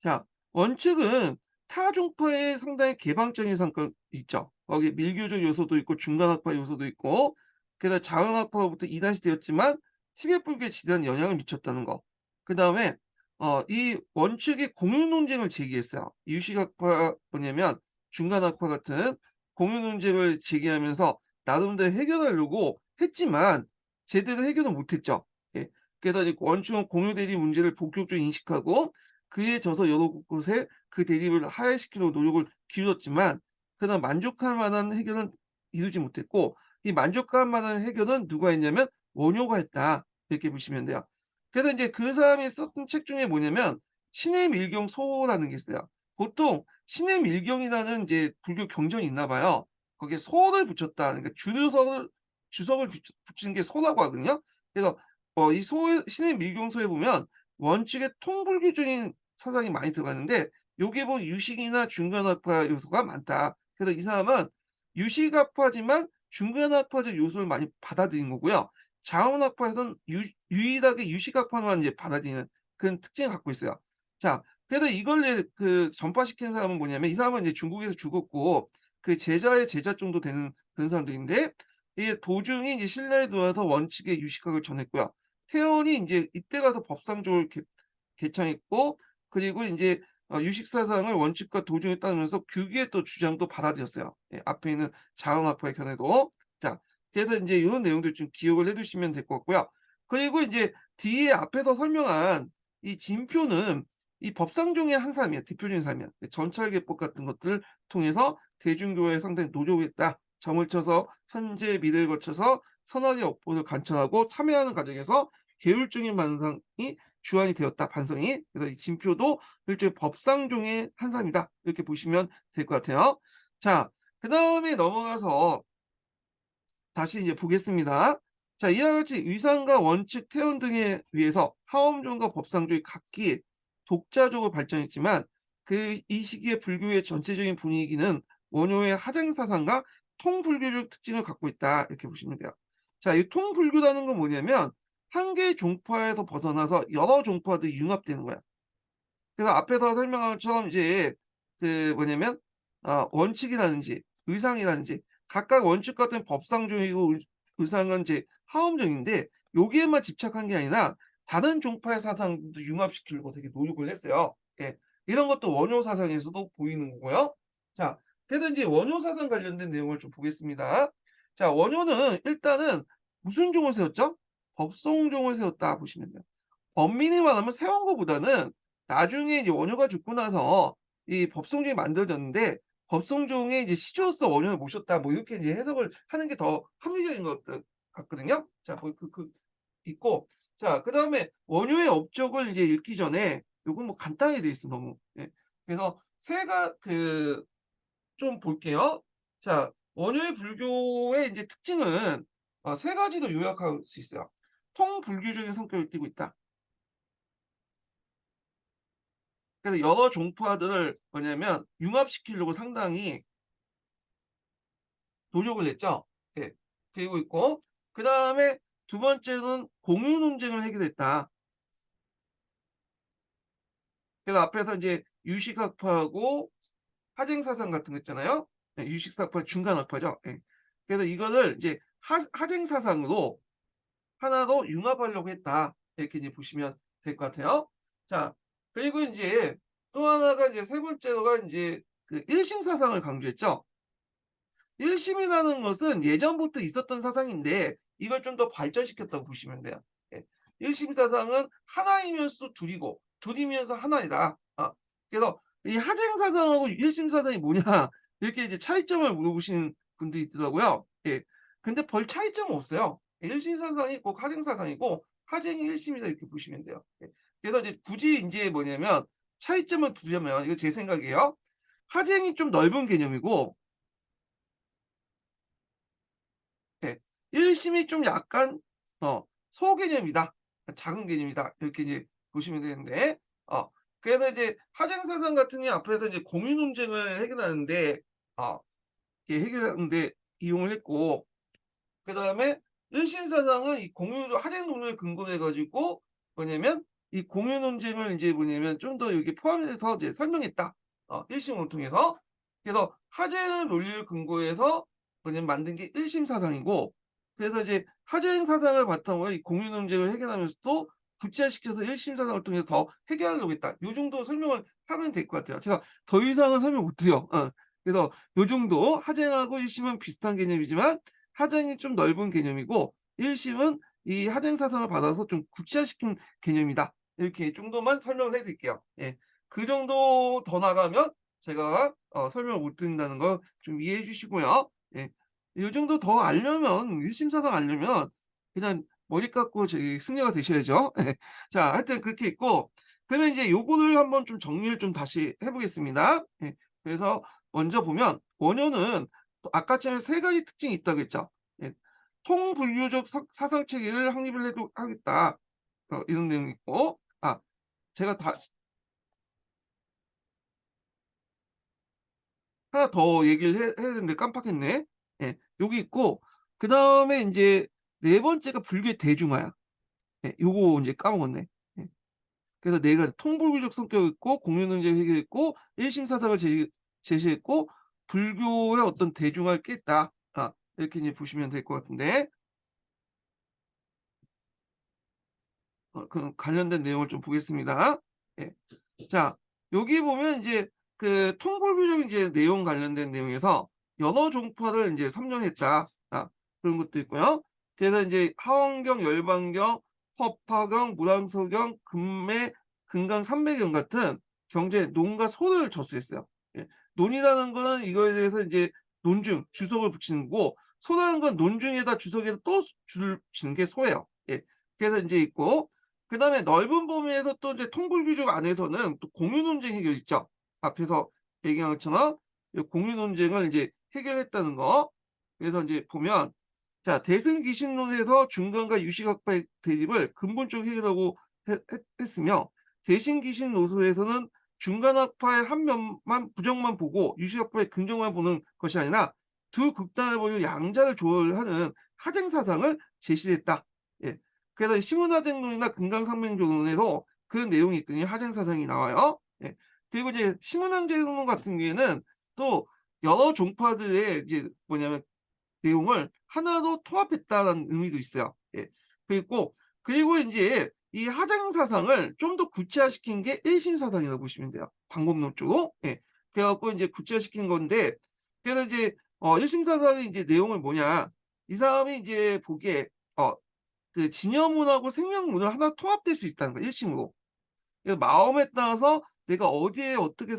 자, 원칙은 타 종파의 상당히 개방적인 성격이 있죠. 거기에 밀교적 요소도 있고 중간학파 요소도 있고 그래서 자흥학파로부터 이단시되었지만 티벳 불교에 지대한 영향을 미쳤다는 거. 그다음에 이 원칙의 공유 논쟁을 제기했어요. 유식학파 뭐냐면 중간학파 같은 공유 논쟁을 제기하면서 나름대로 해결하려고 했지만 제대로 해결은 못했죠. 예. 그래서 이 원칙은 공유 대립 문제를 본격적으로 인식하고 그에 져서 여러 곳에 그 대립을 하야시키려고 노력을 기울였지만 그러나 만족할 만한 해결은 이루지 못했고 이 만족할 만한 해결은 누가 했냐면 원효가 했다. 이렇게 보시면 돼요. 그래서 인제 그 사람이 썼던 책 중에 뭐냐면 신의 밀경 소라는 게 있어요. 보통 신의 밀경이라는 인제 불교 경전이 있나 봐요. 거기에 소를 붙였다. 그러니까 주석을 붙이는 게 소라고 하거든요. 그래서 이 소의 신의 밀경서에 보면 원칙의 통불교적인 사상이 많이 들어가는데 요게 뭐 유식이나 중간학파 요소가 많다. 그래서 이 사람은 유식학파지만 중간학파적 요소를 많이 받아들인 거고요. 자원학파에서는 유일하게 유식학파만 이제 받아들이는 그런 특징을 갖고 있어요. 자, 그래서 이걸 이제 전파시킨 사람은 뭐냐면 이 사람은 이제 중국에서 죽었고 그 제자의 제자 정도 되는 그런 사람들인데 이 도중이 이제 신라에 들어와서 원칙의 유식학을 전했고요. 태원이 인제 이때 가서 법상조를 개창했고 그리고 인제 유식 사상을 원칙과 도중에 따르면서 규기의 또 주장도 받아들였어요. 예, 앞에 있는 자흥학파의 견해도. 자, 그래서 인제 요런 내용들 좀 기억을 해 두시면 될 것 같고요. 그리고 인제 뒤에 앞에서 설명한 이 진표는 이 법상종의 한 사람이에요. 대표적인 사람이야. 전찰개법 같은 것들을 통해서 대중교회에 상당히 노력했다. 점을 쳐서 현재 미래를 거쳐서 선악의 업보를 관찰하고 참여하는 과정에서 계율적인 반성이 주안이 되었다. 반성이. 그래서 이 진표도 일종의 법상종의 한 사람이다. 이렇게 보시면 될 것 같아요. 자, 그다음에 넘어가서 다시 이제 보겠습니다. 자, 이와 같이 위상과 원칙, 태연 등에 의해서 하엄종과 법상종이 각기 독자적으로 발전했지만 이 시기의 불교의 전체적인 분위기는 원효의 하장 사상과 통불교적 특징을 갖고 있다. 이렇게 보시면 돼요. 자, 이 통불교라는 건 뭐냐면 한 개의 종파에서 벗어나서 여러 종파들이 융합되는 거야. 그래서 앞에서 설명한 것처럼 이제 뭐냐면 원칙이라든지 의상이라든지 각각 원칙 같은 법상종이고 의상은 이제 하엄종인데 여기에만 집착한 게 아니라 다른 종파의 사상도 융합시키려고 되게 노력을 했어요. 예. 이런 것도 원효 사상에서도 보이는 거고요. 자, 그래서 인제 원효 사상 관련된 내용을 좀 보겠습니다. 자, 원효는 일단은 무슨 종을 세웠죠? 법성종을 세웠다 보시면 돼요. 엄밀히 말하면 세운 거보다는 나중에 이제 원효가 죽고 나서 이 법성종이 만들어졌는데 법성종의 이제 시조로서 원효를 모셨다 뭐 이렇게 이제 해석을 하는 게 더 합리적인 것 같거든요. 자, 뭐 있고 자, 그다음에 원효의 업적을 이제 읽기 전에 요건 뭐 간단하게 돼 있어 너무. 예. 그래서 좀 볼게요. 자, 원효의 불교의 인제 특징은 세 가지로 요약할 수 있어요. 통불교적인 성격을 띠고 있다. 그래서 여러 종파들을 뭐냐면 융합시키려고 상당히 노력을 했죠. 예. 그리고 있고 그다음에 두 번째는 공유 논쟁을 해결했다. 그래서 앞에서 인제 유식학파하고 하쟁사상 같은 거 있잖아요. 예, 유식학파 중간학파죠. 예. 그래서 이거를 이제 하 하쟁사상으로 하나로 융합하려고 했다. 이렇게 이제 보시면 될 것 같아요. 자, 그리고 인제 또 하나가 이제 세 번째가 인제 일심사상을 강조했죠. 일심이라는 것은 예전부터 있었던 사상인데 이걸 좀 더 발전시켰다고 보시면 돼요. 예. 일심 사상은 하나이면서 둘이고 둘이면서 하나이다. 그래서 이 하쟁 사상하고 일심 사상이 뭐냐 이렇게 이제 차이점을 물어보시는 분들이 있더라고요. 예. 근데 별 차이점은 없어요. 일심 사상이 꼭 하쟁 사상이고 하쟁이 일심이다 이렇게 보시면 돼요. 예. 그래서 이제 굳이 인제 뭐냐면 차이점을 두자면 이거 제 생각이에요. 하쟁이 좀 넓은 개념이고 예. 일심이 좀 약간 소개념이다. 작은 개념이다. 이렇게 이제 보시면 되는데 그래서 이제 하쟁사상 같은 경우 앞에서 이제 공유 논쟁을 해결하는데 어 이렇게 해결하는 데 이용을 했고 그다음에 일심 사상은 이 공유 하쟁 논리를 근거로 해 가지고 뭐냐면 이 공유 논쟁을 인제 뭐냐면 좀 더 여기에 포함해서 이제 설명했다. 일심을 통해서. 그래서 하쟁 논리를 근거해서 뭐냐면 만든 게 일심 사상이고 그래서 이제 하재행 사상을 바탕으로 이 공유 논쟁을 해결하면서도 구체화시켜서 1심 사상을 통해서 더 해결하려고 했다. 요 정도 설명을 하면 될 것 같아요. 제가 더 이상은 설명 못 드려. 그래서 요 정도 하재행하고 1 심은 비슷한 개념이지만 하재행이 좀 넓은 개념이고 1 심은 이 하재행 사상을 받아서 좀 구체화시킨 개념이다. 이렇게 정도만 설명을 해 드릴게요. 예. 그 정도 더 나가면 제가 설명을 못 드린다는 거 좀 이해해 주시고요. 예. 요 정도 더 알려면 1심 사상 알려면 그냥 머리 깎고 저기 승려가 되셔야죠. 예. 자, 하여튼 그렇게 있고 그러면 이제 요거를 한번 좀 정리를 좀 다시 해 보겠습니다. 예. 그래서 먼저 보면 원효는 아까처럼 세 가지 특징이 있다고 했죠. 예. 통불교적 사상 체계를 확립을 해도 하겠다. 이런 내용이 있고 제가 다 하나 더 얘기를 해야 되는데 깜빡했네. 예. 요게 있고 그다음에 인제 네 번째가 불교의 대중화야. 예. 요거 인제 까먹었네. 예. 그래서 네 가지 통불교적 성격이 있고 공유 논쟁을 해결했고 일심 사상을 제시했고 불교의 어떤 대중화를 깼다. 이렇게 이제 보시면 될 것 같은데 그럼 관련된 내용을 좀 보겠습니다. 예. 자, 여기 보면 이제 그 통불교적 이제 내용 관련된 내용에서 여러 종파를 인제 삼론했다. 그런 것도 있고요. 그래서 인제 하원경, 열반경, 법화경, 무량서경, 금매, 금강, 삼매경 같은 경전에 논과 소를 저수했어요. 예. 논이라는 거는 이거에 대해서 인제 논중, 주석을 붙이는 거고 소라는 건 논중에다 주석에다 또 줄을 붙이는 게 소예요. 예. 그래서 인제 있고 그다음에 넓은 범위에서 또 이제 통불교적 안에서는 또 공유 논쟁 해결 있죠. 앞에서 얘기한 것처럼 이 공유 논쟁을 이제 해결했다는 거. 그래서 인제 보면 자 대승기신론에서 중간과 유식학파의 대립을 근본적으로 해결하고 했으며 대신기신 노소에서는 중간학파의 한 면만 부정만 보고 유식학파의 긍정만 보는 것이 아니라 두 극단을 보여 양자를 조율하는 하쟁 사상을 제시했다. 예. 그래서 시문화쟁론이나 금강산맥론에도 그런 내용이 있거든요. 하쟁 사상이 나와요. 예. 그리고 이제 시문항쟁론 같은 경우에는 또 여러 종파들의 이제 뭐냐면 내용을 하나로 통합했다는 의미도 있어요. 예. 그리고 인제 이 하장 사상을 좀 더 구체화시킨 게 1심 사상이라고 보시면 돼요, 방법론적으로. 예. 그래 갖고 인제 구체화시킨 건데 그래서 이제 1심 사상의 인제 내용은 뭐냐. 이 사람이 이제 보기에 그 진여문하고 생명문을 하나 통합될 수 있다는 거예요, 1 심으로. 그래서 마음에 따라서 내가 어디에 어떻게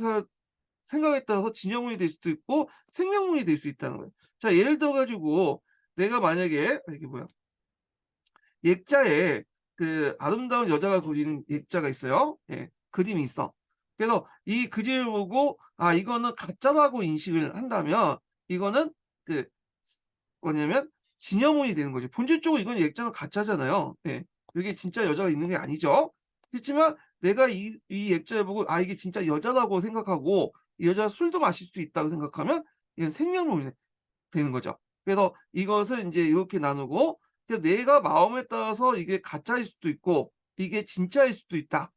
생각에 따라서 진여문이 될 수도 있고 생명문이 될 수 있다는 거예요. 자 예를 들어 가지고 내가 만약에 이게 뭐야 액자에 그 아름다운 여자가 그리는 액자가 있어요. 예. 그림이 있어. 그래서 이 그림을 보고 '이거는 가짜라고 인식을 한다면 이거는 그 뭐냐면 진여문이 되는 거죠. 본질적으로 이건 액자는 가짜잖아요. 예. 이게 진짜 여자가 있는 게 아니죠. 그렇지만 내가 이 액자를 보고 이게 진짜 여자라고 생각하고 이 여자가 술도 마실 수 있다고 생각하면 이건 생명론이 되는 거죠. 그래서 이것을 인제 이렇게 나누고 그래서 내가 마음에 따라서 이게 가짜일 수도 있고 이게 진짜일 수도 있다.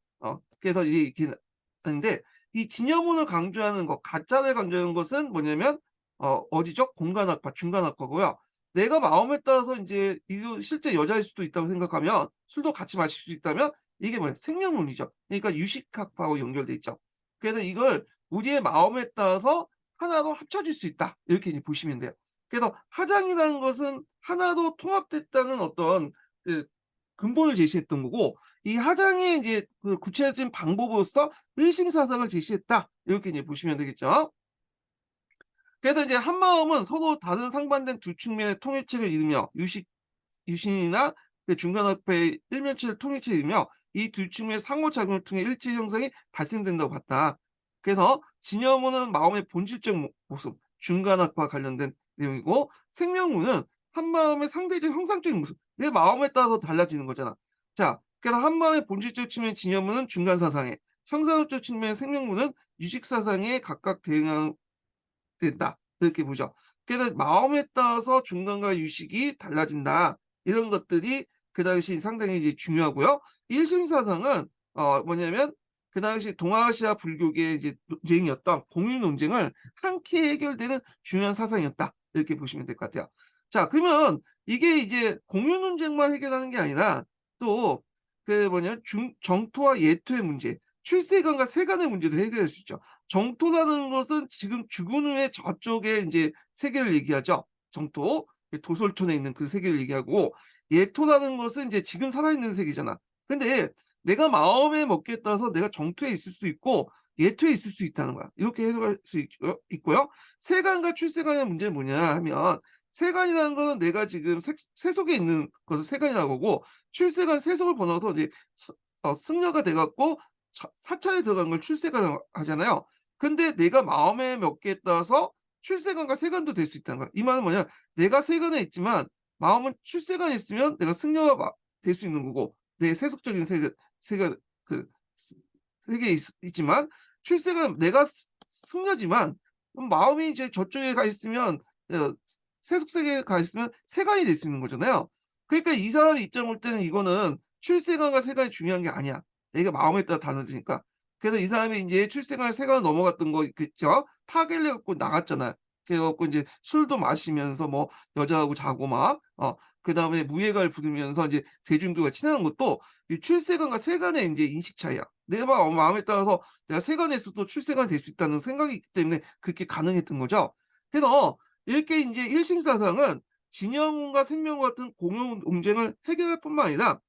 그래서 이제 이렇게 하는데 이 진여문을 강조하는 것, 가짜를 강조하는 것은 뭐냐면 어디죠? 공간학파, 중간학파고요. 내가 마음에 따라서 인제 이거 실제 여자일 수도 있다고 생각하면 술도 같이 마실 수 있다면 이게 뭐예요? 생명론이죠. 그러니까 유식학파하고 연결돼 있죠. 그래서 이걸 우리의 마음에 따라서 하나로 합쳐질 수 있다. 이렇게 이제 보시면 돼요. 그래서 하장이라는 것은 하나로 통합됐다는 어떤 그 근본을 제시했던 거고 이 하장의 이제 그 구체적인 방법으로서 일심 사상을 제시했다. 이렇게 이제 보시면 되겠죠. 그래서 이제 한마음은 서로 다른 상반된 두 측면의 통일체를 이루며 유신이나 그 중간화폐의 일면체를 통일체를 이루며 이 두 측면의 상호작용을 통해 일체 형성이 발생된다고 봤다. 그래서 진여문은 마음의 본질적 모습, 중간학과 관련된 내용이고 생명문은 한마음의 상대적 형상적인 모습, 내 마음에 따라서 달라지는 거잖아. 자, 그래서 한마음의 본질적 측면의 진여문은 중간사상에, 형상적 측면의 생명문은 유식사상에 각각 대응하는 된다. 이렇게 보죠. 그래서 마음에 따라서 중간과 유식이 달라진다. 이런 것들이 그 당시 상당히 이제 중요하고요. 일심 사상은 뭐냐면 그 당시 동아시아 불교계의 이제 논쟁이었던 공유 논쟁을 함께 해결되는 중요한 사상이었다. 이렇게 보시면 될 것 같아요. 자, 그러면 이게 이제 공유 논쟁만 해결하는 게 아니라 또 그 뭐냐면 정토와 예토의 문제, 출세관과 세관의 문제도 해결할 수 있죠. 정토라는 것은 지금 죽은 후에 저쪽에 인제 세계를 얘기하죠. 정토, 그 도솔촌에 있는 그 세계를 얘기하고, 예토라는 것은 인제 지금 살아있는 세계잖아. 근데 내가 마음에 먹기에 따라서 내가 정토에 있을 수 있고 예토에 있을 수 있다는 거야. 이렇게 해석할 수 있고요. 세관과 출세관의 문제는 뭐냐 하면, 세관이라는 거는 내가 지금 세속에 있는 것을 세관이라고 하고, 출세관 세속을 번호서 이제 승려가 돼 갖고 사찰에 들어간 걸 출세관 하잖아요. 근데 내가 마음에 먹기에 따라서 출세관과 세관도 될 수 있다는 거야. 이 말은 뭐냐, 내가 세관에 있지만 마음은 출세관에 있으면 내가 승려가 될 수 있는 거고, 내 세속적인 세관 그 스 세계에 있지만, 출세관 내가 승려지만 마음이 이제 저쪽에 가 있으면 세속 세계에 가 있으면 세관이 될 수 있는 거잖아요. 그러니까 이 사람의 입장을 볼 때는 이거는 출세관과 세관이 중요한 게 아니야. 내가 마음에 따라 달라지니까. 그래서 이 사람이 인제 출세관 세관을 넘어갔던 거 있겠죠. 파괴를 해 갖고 나갔잖아요. 그래 갖고 인제 술도 마시면서 뭐 여자하고 자고 막 그다음에 무예가를 부르면서 이제 대중들과 친하는 것도 이 출세관과 세관의 인제 인식 차이야. 내 마음에 따라서 내가 세관에서도 출세관이 될 수 있다는 생각이 있기 때문에 그렇게 가능했던 거죠. 그래서 이렇게 인제 1심 사상은 진영과 생명 같은 공용 논쟁을 해결할 뿐만 아니라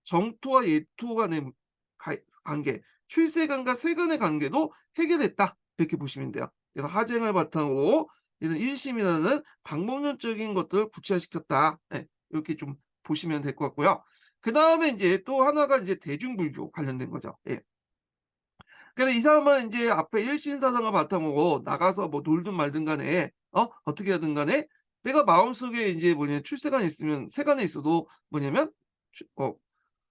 정토와 예토 간의 관계, 출세관과 세관의 관계도 해결했다, 이렇게 보시면 돼요. 그래서 하쟁을 바탕으로 이런 1 심이라는 방법론적인 것들을 구체화시켰다. 예. 이렇게 좀 보시면 될 것 같고요. 그다음에 인제 또 하나가 인제 대중불교 관련된 거죠. 예. 그래서 이 사람은 인제 앞에 일신사상을 바탕으로 나가서 뭐 놀든 말든 간에 어떻게 하든 간에 내가 마음속에 인제 뭐냐 출세관이 있으면 세관에 있어도 뭐냐면 추 어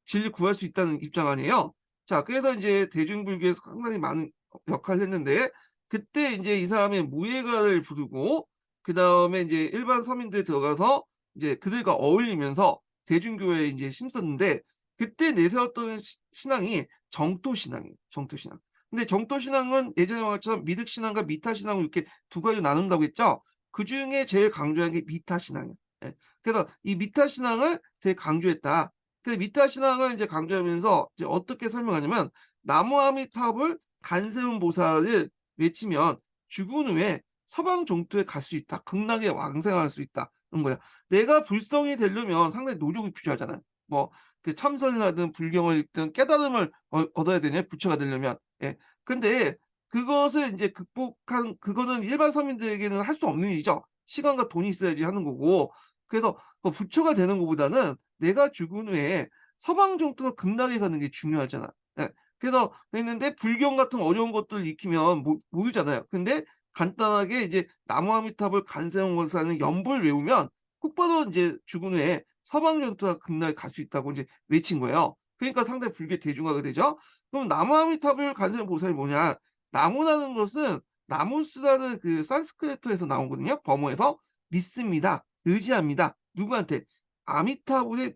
진리 구할 수 있다는 입장 아니에요. 자, 그래서 인제 대중불교에서 상당히 많은 역할을 했는데, 그때 인제 이 사람이 무예가를 부르고 그다음에 인제 일반 서민들이 들어가서 이제 그들과 어울리면서 대중교회에 인제 힘썼는데, 그때 내세웠던 신앙이 정토신앙이에요, 정토신앙. 근데 정토신앙은 예전에 말처럼 미륵신앙과 미타신앙을 이렇게 두 가지로 나눈다고 했죠. 그중에 제일 강조한 게 미타신앙이에요. 예. 그래서 이 미타신앙을 되게 강조했다. 그 미타 신앙을 이제 강조하면서 이제 어떻게 설명하냐면, 나무아미탑을 간세음 보살을 외치면 죽은 후에 서방 종토에 갈 수 있다. 극락에 왕생할 수 있다. 는 거야. 내가 불성이 되려면 상당히 노력이 필요하잖아요. 뭐 그 참선을 하든 불경을 읽든 깨달음을 얻어야 되냐, 부처가 되려면. 예. 근데 그것을 인제 극복한 그거는 일반 서민들에게는 할 수 없는 일이죠. 시간과 돈이 있어야지 하는 거고. 그래서 부처가 되는 것보다는 내가 죽은 후에 서방 정토로 극락에 가는 게 중요하잖아. 예. 그래서 했는데 불경 같은 어려운 것들을 익히면 모르잖아요. 근데 간단하게 이제 나무아미탑을 간세음원사는 연불 외우면 곧바로 인제 죽은 후에 서방 정토와 극락에 갈 수 있다고 인제 외친 거예요. 그러니까 상당히 불교에 대중화가 되죠. 그럼 나무아미탑을 간세음 보살이 뭐냐? 나무라는 것은 나무스라는 그 산스크리트에서 나오거든요. 버머에서. 믿습니다. 의지합니다. 누구한테? 아미타불의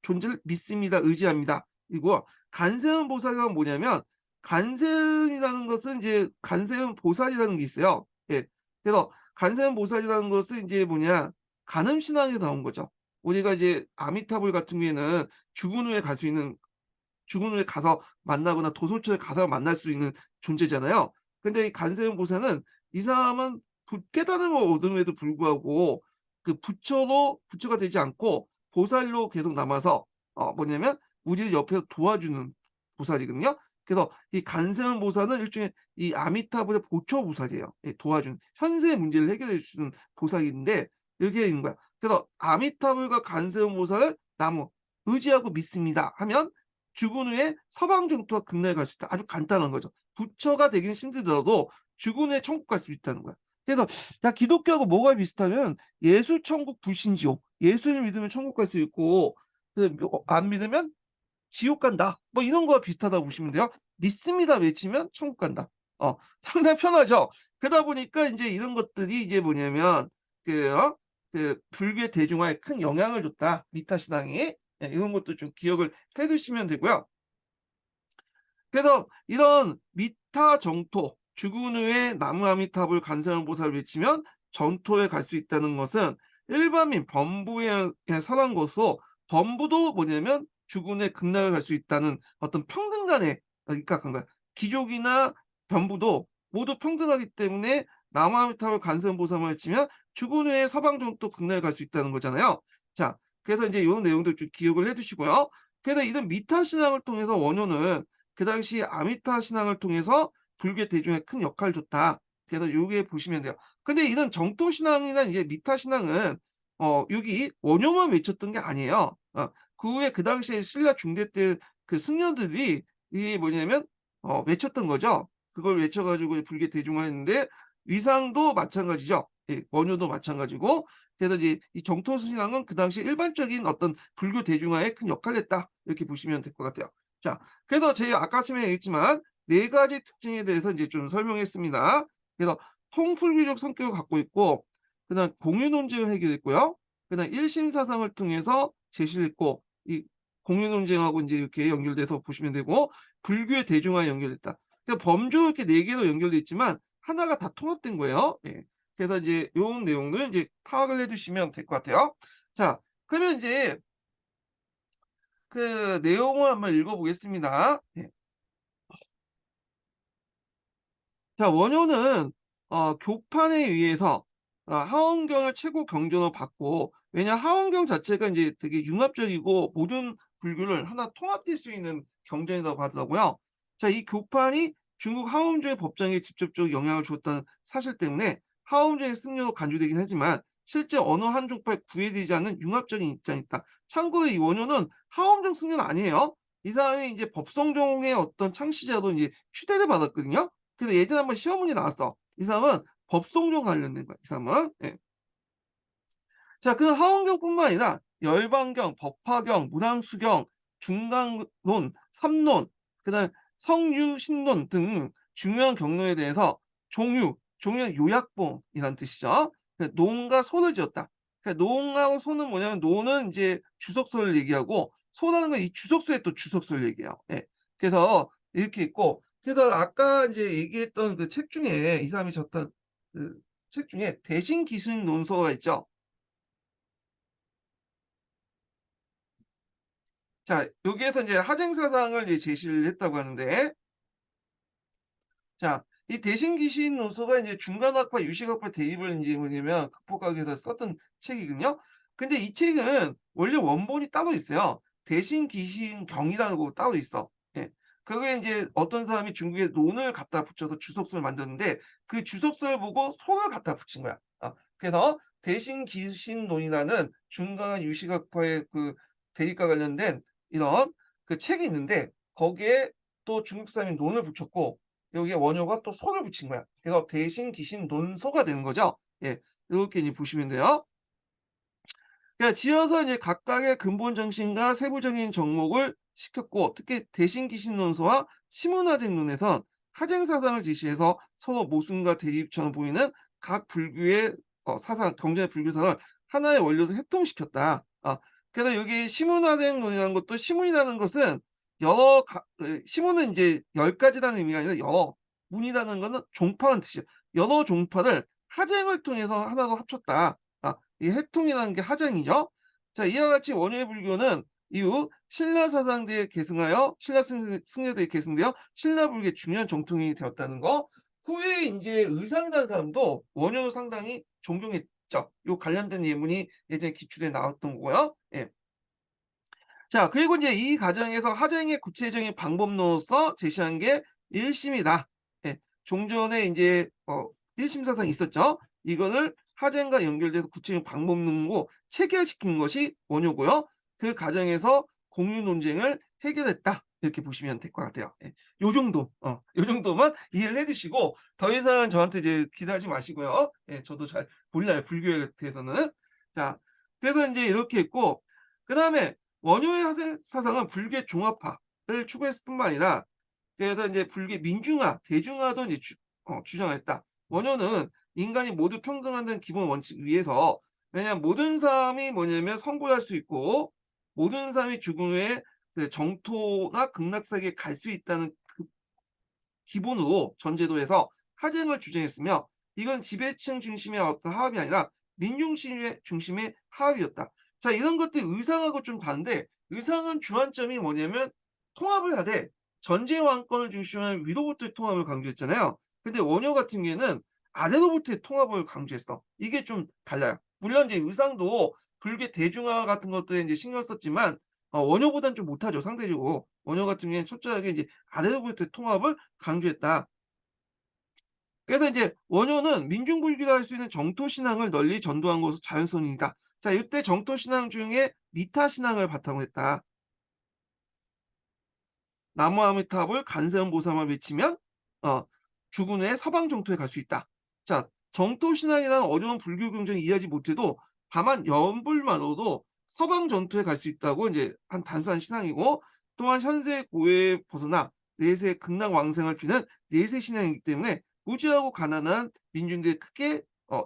존재를 믿습니다. 의지합니다. 그리고 간세음 보살은 뭐냐면, 간세음이라는 것은 이제 간세음 보살이라는 게 있어요. 예. 그래서 간세음 보살이라는 것은 인제 뭐냐, 간음 신앙에서 나온 거죠. 우리가 이제 아미타불 같은 경우에는 죽은 후에 갈 수 있는, 죽은 후에 가서 만나거나 도솔천에 가서 만날 수 있는 존재잖아요. 근데 이 간세음 보살은, 이 사람은 깨달음을 얻음에도 불구하고 그 부처가 되지 않고 보살로 계속 남아서 뭐냐면 우리를 옆에서 도와주는 보살이거든요. 그래서 이 간세음 보살은 일종의 이 아미타불의 보초 보살이에요. 예, 도와주는 현세의 문제를 해결해 주는 보살인데, 이게 있는 거야. 그래서 아미타불과 간세음 보살을 나무 의지하고 믿습니다 하면 죽은 후에 서방 정토와 극락에 갈 수 있다. 아주 간단한 거죠. 부처가 되기는 힘들더라도 죽은 후에 천국 갈 수 있다는 거야. 그래서 야, 기독교하고 뭐가 비슷하면 예수, 천국, 불신, 지옥. 예수를 믿으면 천국 갈 수 있고 안 믿으면 지옥 간다. 뭐 이런 거와 비슷하다고 보시면 돼요. 믿습니다 외치면 천국 간다. 상당히 편하죠. 그러다 보니까 인제 이런 것들이 이제 뭐냐면 그 불교의 대중화에 큰 영향을 줬다, 미타 신앙이. 예, 이런 것도 좀 기억을 해 두시면 되고요. 그래서 이런 미타 정토, 죽은 후에 나무아미탑을 간세음보살을 외치면 정토에 갈 수 있다는 것은 일반민 범부에 설한 것으로 범부도 뭐냐면 주군의 극락을 갈 수 있다는 어떤 평등 간에 입각한 거야. 귀족이나 범부도 모두 평등하기 때문에 남아미탑을 간선보살을 치면 주군 외에 서방정도 극락에 갈 수 있다는 거잖아요. 자, 그래서 인제 요런 내용들 좀 기억을 해 두시고요. 그래서 이런 미타 신앙을 통해서 원효는 그 당시 아미타 신앙을 통해서 불교 대중에 큰 역할을 줬다. 그래서 요게 보시면 돼요. 근데 이런 정토 신앙이나 이제 미타 신앙은 여기 원효만 외쳤던 게 아니에요. 그 후에 그 당시에 신라 중대 때 그 승려들이 이게 뭐냐면 외쳤던 거죠. 그걸 외쳐 가지고 불교 대중화했는데 위상도 마찬가지죠. 예, 원효도 마찬가지고 그래서 이제 이 정토 신앙은 그 당시 일반적인 어떤 불교 대중화에 큰 역할을 했다. 이렇게 보시면 될 것 같아요. 자, 그래서 제가 아까 아침에 얘기했지만 네 가지 특징에 대해서 이제 좀 설명했습니다. 그래서 통불교적 성격을 갖고 있고 그다음 공유 논쟁을 해결했고요. 그다음 일심 사상을 통해서 제시를 했고 이 공유 논쟁하고 인제 이렇게 연결돼서 보시면 되고 불교의 대중화에 연결됐다. 그러니까 범주 이렇게 네 개로 연결돼 있지만 하나가 다 통합된 거예요. 예. 그래서 이제 요런 내용을 이제 파악을 해 두시면 될 것 같아요. 자, 그러면 인제 그 내용을 한번 읽어 보겠습니다. 예. 자, 원효는 교판에 의해서 하원경을 최고 경전으로 받고 왜냐 하원경 자체가 인제 되게 융합적이고 모든 불교를 하나 통합될 수 있는 경전이라고 하더라고요. 자, 이 교판이 중국 하원조의 법정에 직접적으로 영향을 주었다는 사실 때문에 하원조의 승려로 간주되긴 하지만 실제 어느 한 종파에 구애되지 않는 융합적인 입장이 있다. 참고로 이 원효는 하원종 승려는 아니에요. 이 사람이 이제 법성종의 어떤 창시자로 인제 추대를 받았거든요. 그래서 예전에 한번 시험 문제 나왔어. 이 사람은 법성종 관련된 거야, 이 사람은. 예. 자, 그 하원경뿐만 아니라 열반경, 법화경, 문항수경, 중간론, 삼론, 그다음에 성유신론 등 중요한 경로에 대해서 종유는 요약본이라는 뜻이죠. 그 노가 소를 지었다. 그러니까 노하고 소는 뭐냐면 노는 이제 주석서를 얘기하고 소라는 건 이 주석서의 또 주석서를 얘기해요. 예. 그래서 이렇게 있고 그래서 아까 이제 얘기했던 그 책 중에 이 사람이 썼던 그 책 중에 대신기승 논서가 있죠. 자, 여기에서 이제 하쟁사상을 이제 제시를 했다고 하는데 자, 이 대신기신 노소가 이제 중간학파, 유식학파 대입을 인제 뭐냐면 극복하기 위해서 썼던 책이거든요. 근데 이 책은 원래 원본이 따로 있어요. 대신기신경이라고 따로 있어. 예. 그게 인제 어떤 사람이 중국에 논을 갖다 붙여서 주석서를 만들었는데 그 주석서를 보고 소를 갖다 붙인 거야. 그래서 대신기신론이라는 중간한 유식학파의 그 대립과 관련된 이런 그 책이 있는데 거기에 또 중국 사람이 논을 붙였고 여기에 원효가 또 소를 붙인 거야. 그래서 대신 기신 논소가 되는 거죠. 예. 요렇게 이제 보시면 돼요. 그러니까 지어서 이제 각각의 근본 정신과 세부적인 정목을 시켰고 특히 대신 기신 논소와 시문화쟁론에선 하쟁 사상을 제시해서 서로 모순과 대립처럼 보이는 각 불교의 사상, 경전의 불교 사상을 하나의 원료로 해통시켰다. 그래서 여기 시문화쟁론이라는 것도 시문이라는 것은 여러 시문은 이제 열 가지라는 의미가 아니라 여러, 문이라는 거는 종파라는 뜻이에요. 여러 종파를 하쟁을 통해서 하나로 합쳤다. 이 해통이라는 게 하장이죠. 자, 이와 같이 원효의 불교는 이후 신라 사상대에 계승하여 신라 승려대에 계승되어 신라 불교의 중요한 정통이 되었다는 거. 후에 인제 의상이라는 사람도 원효를 상당히 존경했죠. 요 관련된 예문이 예전에 기출에 나왔던 거고요. 예. 자, 그리고 인제 이 과정에서 하쟁의 구체적인 방법론으로서 제시한 게 일심이다. 예. 종전에 인제 일심 사상이 있었죠. 이거를 하쟁과 연결돼서 구체적인 방법론으로 체결시킨 것이 원효고요. 그 과정에서 공유 논쟁을 해결했다. 이렇게 보시면 될 것 같아요. 예. 요 정도 요 정도만 이해를 해 두시고 더 이상은 저한테 이제 기대하지 마시고요. 예, 저도 잘 몰라요, 불교에 대해서는. 자, 그래서 인제 이렇게 했고 그다음에 원효의 사상은 불교의 종합화를 추구했을 뿐만 아니라 그래서 인제 불교의 민중화, 대중화도 이제 주장했다. 원효는 인간이 모두 평등하다는 기본 원칙 위에서 왜냐하면 모든 사람이 뭐냐면 성불할 수 있고 모든 사람이 죽음 후에 그 정토나 극락세계에 갈 수 있다는 그 기본으로 전제로 해서 하쟁을 주장했으며 이건 지배층 중심의 어떤 화합이 아니라 민중 중심의 하합이었다. 자, 이런 것들이 의상하고 좀 다른데, 의상은 주안점이 뭐냐면 통합을 하되 전제 왕권을 중심한 위로부터의 통합을 강조했잖아요. 근데 원효 같은 경우에는 아래로부터의 통합을 강조했어. 이게 좀 달라요. 물론 이제 의상도 불교 대중화 같은 것들에 이제 신경 썼지만 원효보다는 좀 못하죠, 상대적으로. 원효 같은 경우에는 철저하게 이제 아래로부터의 통합을 강조했다. 그래서 이제 원효는 민중불교라 할 수 있는 정토 신앙을 널리 전도한 것으로 자연스러운이다. 자, 이때 정토 신앙 중에 미타 신앙을 바탕으로 했다. 나무아미탑을 간세음보살만 외치면 죽은 후에 서방 정토에 갈 수 있다. 자, 정토 신앙이라는 어려운 불교 경전을 이해하지 못해도 다만 연불만으로도 서방 정토에 갈 수 있다고 이제 한 단순한 신앙이고, 또한 현세 고해에 벗어나 내세 극락 왕생을 피는 내세 신앙이기 때문에 무지하고 가난한 민중들이 크게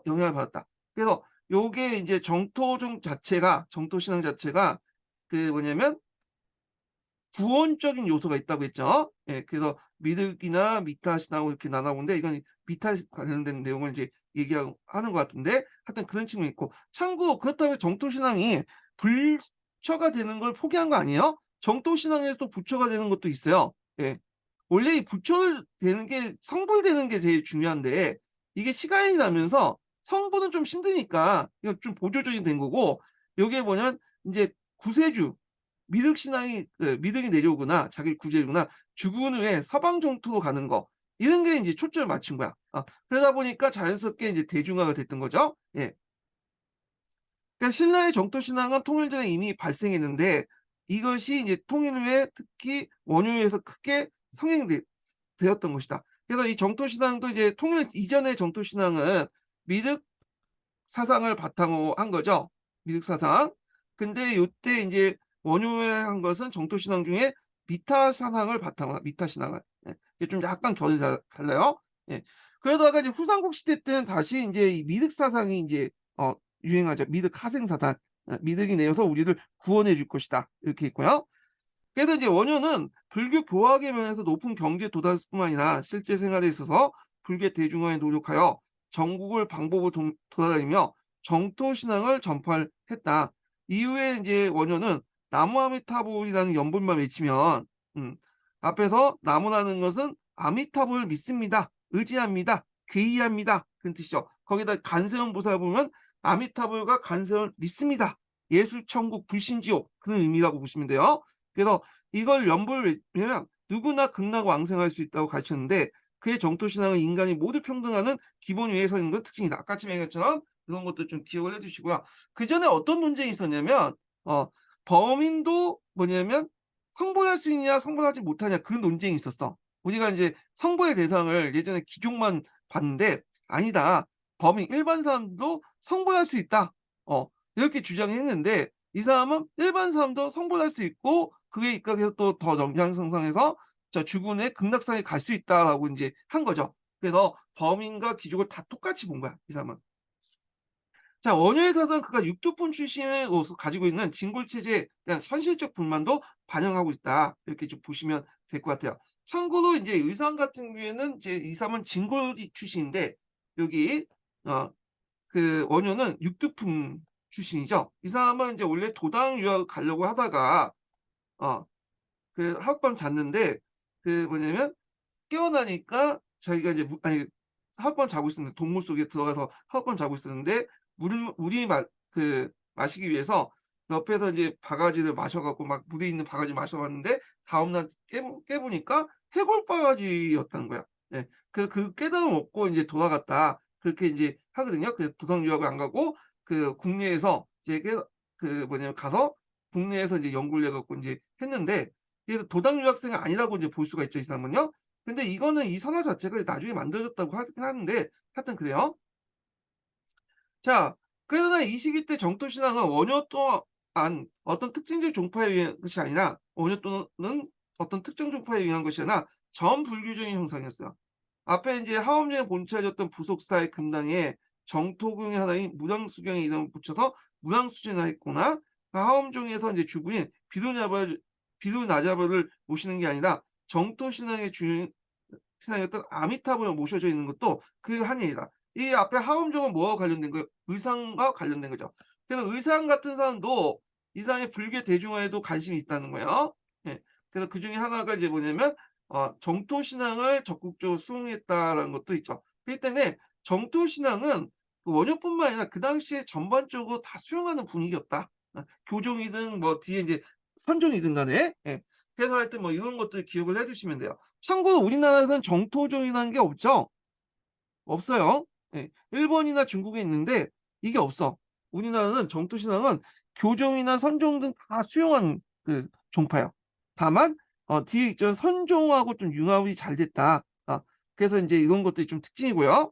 영향을 받았다. 그래서 요게 이제 정토 신앙 자체가 그 뭐냐면 구원적인 요소가 있다고 했죠. 예, 그래서 미륵이나 미타신하고 이렇게 나눠 보는데, 이건 미타 관련된 내용을 이제 얘기하고 하는 것 같은데, 하여튼 그런 측면이 있고, 참고로 그렇다고 정토 신앙이 불처가 되는 걸 포기한 거 아니에요? 정토 신앙에서도 부처가 되는 것도 있어요. 예. 원래 이 부처를 되는 게, 성불되는 게 제일 중요한데, 이게 시간이 나면서 성불은 좀 힘드니까 이건 좀 보조적이 된 거고, 요게 뭐냐면 인제 구세주, 미륵 신앙이 미륵이 내려오거나 자기를 구제하거나 죽은 후에 서방 정토로 가는 거, 이런 게 인제 초점을 맞춘 거야. 그러다 보니까 자연스럽게 이제 대중화가 됐던 거죠. 예. 그러니까 신라의 정토 신앙은 통일 전에 이미 발생했는데, 이것이 이제 통일 후에 특히 원효에서 크게 성행되 되었던 것이다. 그래서 이 정토 신앙도 이제 통일 이전의 정토 신앙은 미륵 사상을 바탕으로 한 거죠. 미륵 사상. 근데 요때 인제 원효에 한 것은 정토 신앙 중에 미타 사상을 바탕으로, 미타 신앙을. 예. 이게 좀 약간 결이 달라요. 예. 그러다가 이제 후삼국 시대 때는 다시 인제 이 미륵 사상이 인제 유행하죠. 미륵 하생 사상. "미륵이 내려서 우리를 구원해 줄 것이다." 이렇게 있고요. 그래서 이제 원효는 불교 교학의 면에서 높은 경지에 도달했을 뿐만 아니라 실제 생활에 있어서 불교 대중화에 노력하여 전국을 방법으로 돌아다니며 정토 신앙을 전파를 했다. 이후에 이제 원효는 나무 아미타불이라는 연불만 외치면 앞에서 나무라는 것은 아미타불을 믿습니다, 의지합니다, 귀의합니다, 그런 뜻이죠. 거기다 간세음 보살 보면 아미타불과 간세음을 믿습니다, 예수 천국 불신지옥, 그런 의미라고 보시면 돼요. 그래서 이걸 연불 왜냐면 누구나 극락 왕생할 수 있다고 가르쳤는데, 그의 정토 신앙은 인간이 모두 평등하는 기본 위에 서 있는 건 특징이다. 아까 얘기했처럼 그런 것도 좀 기억을 해 주시고요. 그전에 어떤 논쟁이 있었냐면 범인도 뭐냐면 성불할 수 있냐 성불하지 못하냐, 그 논쟁이 있었어. 우리가 인제 성불의 대상을 예전에 귀족만 봤는데, "아니다. 범인 일반 사람도 성불할 수 있다." 이렇게 주장했는데, 이 사람은 일반 사람도 성불할 수 있고 그에 입각해서 또 더 연장선상에서 죽은 후에 극락상에 갈 수 있다라고 인제 한 거죠. 그래서 범인과 귀족을 다 똑같이 본 거야, 이 사람은. 자, 원효의 사상은 그가 육두품 출신으로서 가지고 있는 진골체제에 대한 현실적 불만도 반영하고 있다. 이렇게 좀 보시면 될 것 같아요. 참고로 인제 의상 같은 경우에는 이제 이 사람은 진골이 출신인데, 여기 어 그 원효는 육두품 출신이죠. 이 사람은 인제 원래 도당 유학을 가려고 하다가 어 하룻밤 잤는데, 뭐냐면 깨어나니까 자기가 이제 하룻밤 자고 있었는데, 동물 속에 들어가서 하룻밤 자고 있었는데 물이 마시기 위해서 옆에서 이제 바가지를 마셔 갖고 막 물에 있는 바가지 마셔 봤는데, 다음날 깨보니까 해골 바가지였다는 거야. 예. 그 깨달음 얻고 인제 돌아갔다, 그렇게 인제 하거든요. 그래서 도당 유학을 안 가고 국내에서 이제 뭐냐면 가서 국내에서 이제 연구를 해 갖고 인제 했는데, 그래서 도당 유학생이 아니라고 이제 볼 수가 있죠, 이 사람은요. 근데 이거는 이 선화 자체가 나중에 만들어졌다고 하긴 하는데, 하여튼 그래요. 자, 그러나 이 시기 때 정토 신앙은 원효 또한 어떤 특징적 종파에 의한 것이 아니라, 원효 또는 어떤 특정 종파에 의한 것이 아니라 전 불교적인 형상이었어요. 앞에 인제 하엄경에 본처해졌던 부속사의 금당에 정토궁의 하나인 무량수경의 이름을 붙여서 무량수전을 했거나, 하엄종에서 인제 주부인 비루나자바를 모시는 게 아니라 정토 신앙의 주인 신앙이었던 아미타불을 모셔져 있는 것도 그 한 예이다. 이 앞에 하음종은 뭐와 관련된 거예요? 의상과 관련된 거죠. 그래서 의상 같은 사람도 이 사람이 불교 대중화에도 관심이 있다는 거예요. 예. 그래서 그중에 하나가 이제 뭐냐면 정토 신앙을 적극적으로 수용했다라는 것도 있죠. 그렇기 때문에 정토 신앙은 그 원효뿐만 아니라 그 당시에 전반적으로 다 수용하는 분위기였다. 교종이든 뭐 뒤에 이제 선종이든 간에. 예. 그래서 하여튼 뭐 이런 것들 기억을 해 두시면 돼요. 참고로 우리나라에서는 정토종이라는 게 없죠. 없어요. 예. 일본이나 중국에 있는데 이게 없어. 우리나라는 정토 신앙은 교종이나 선종 등 다 수용한 그 종파야. 다만 뒤에 있죠. 선종하고 좀 융합이 잘 됐다. 그래서 인제 이런 것들이 좀 특징이고요.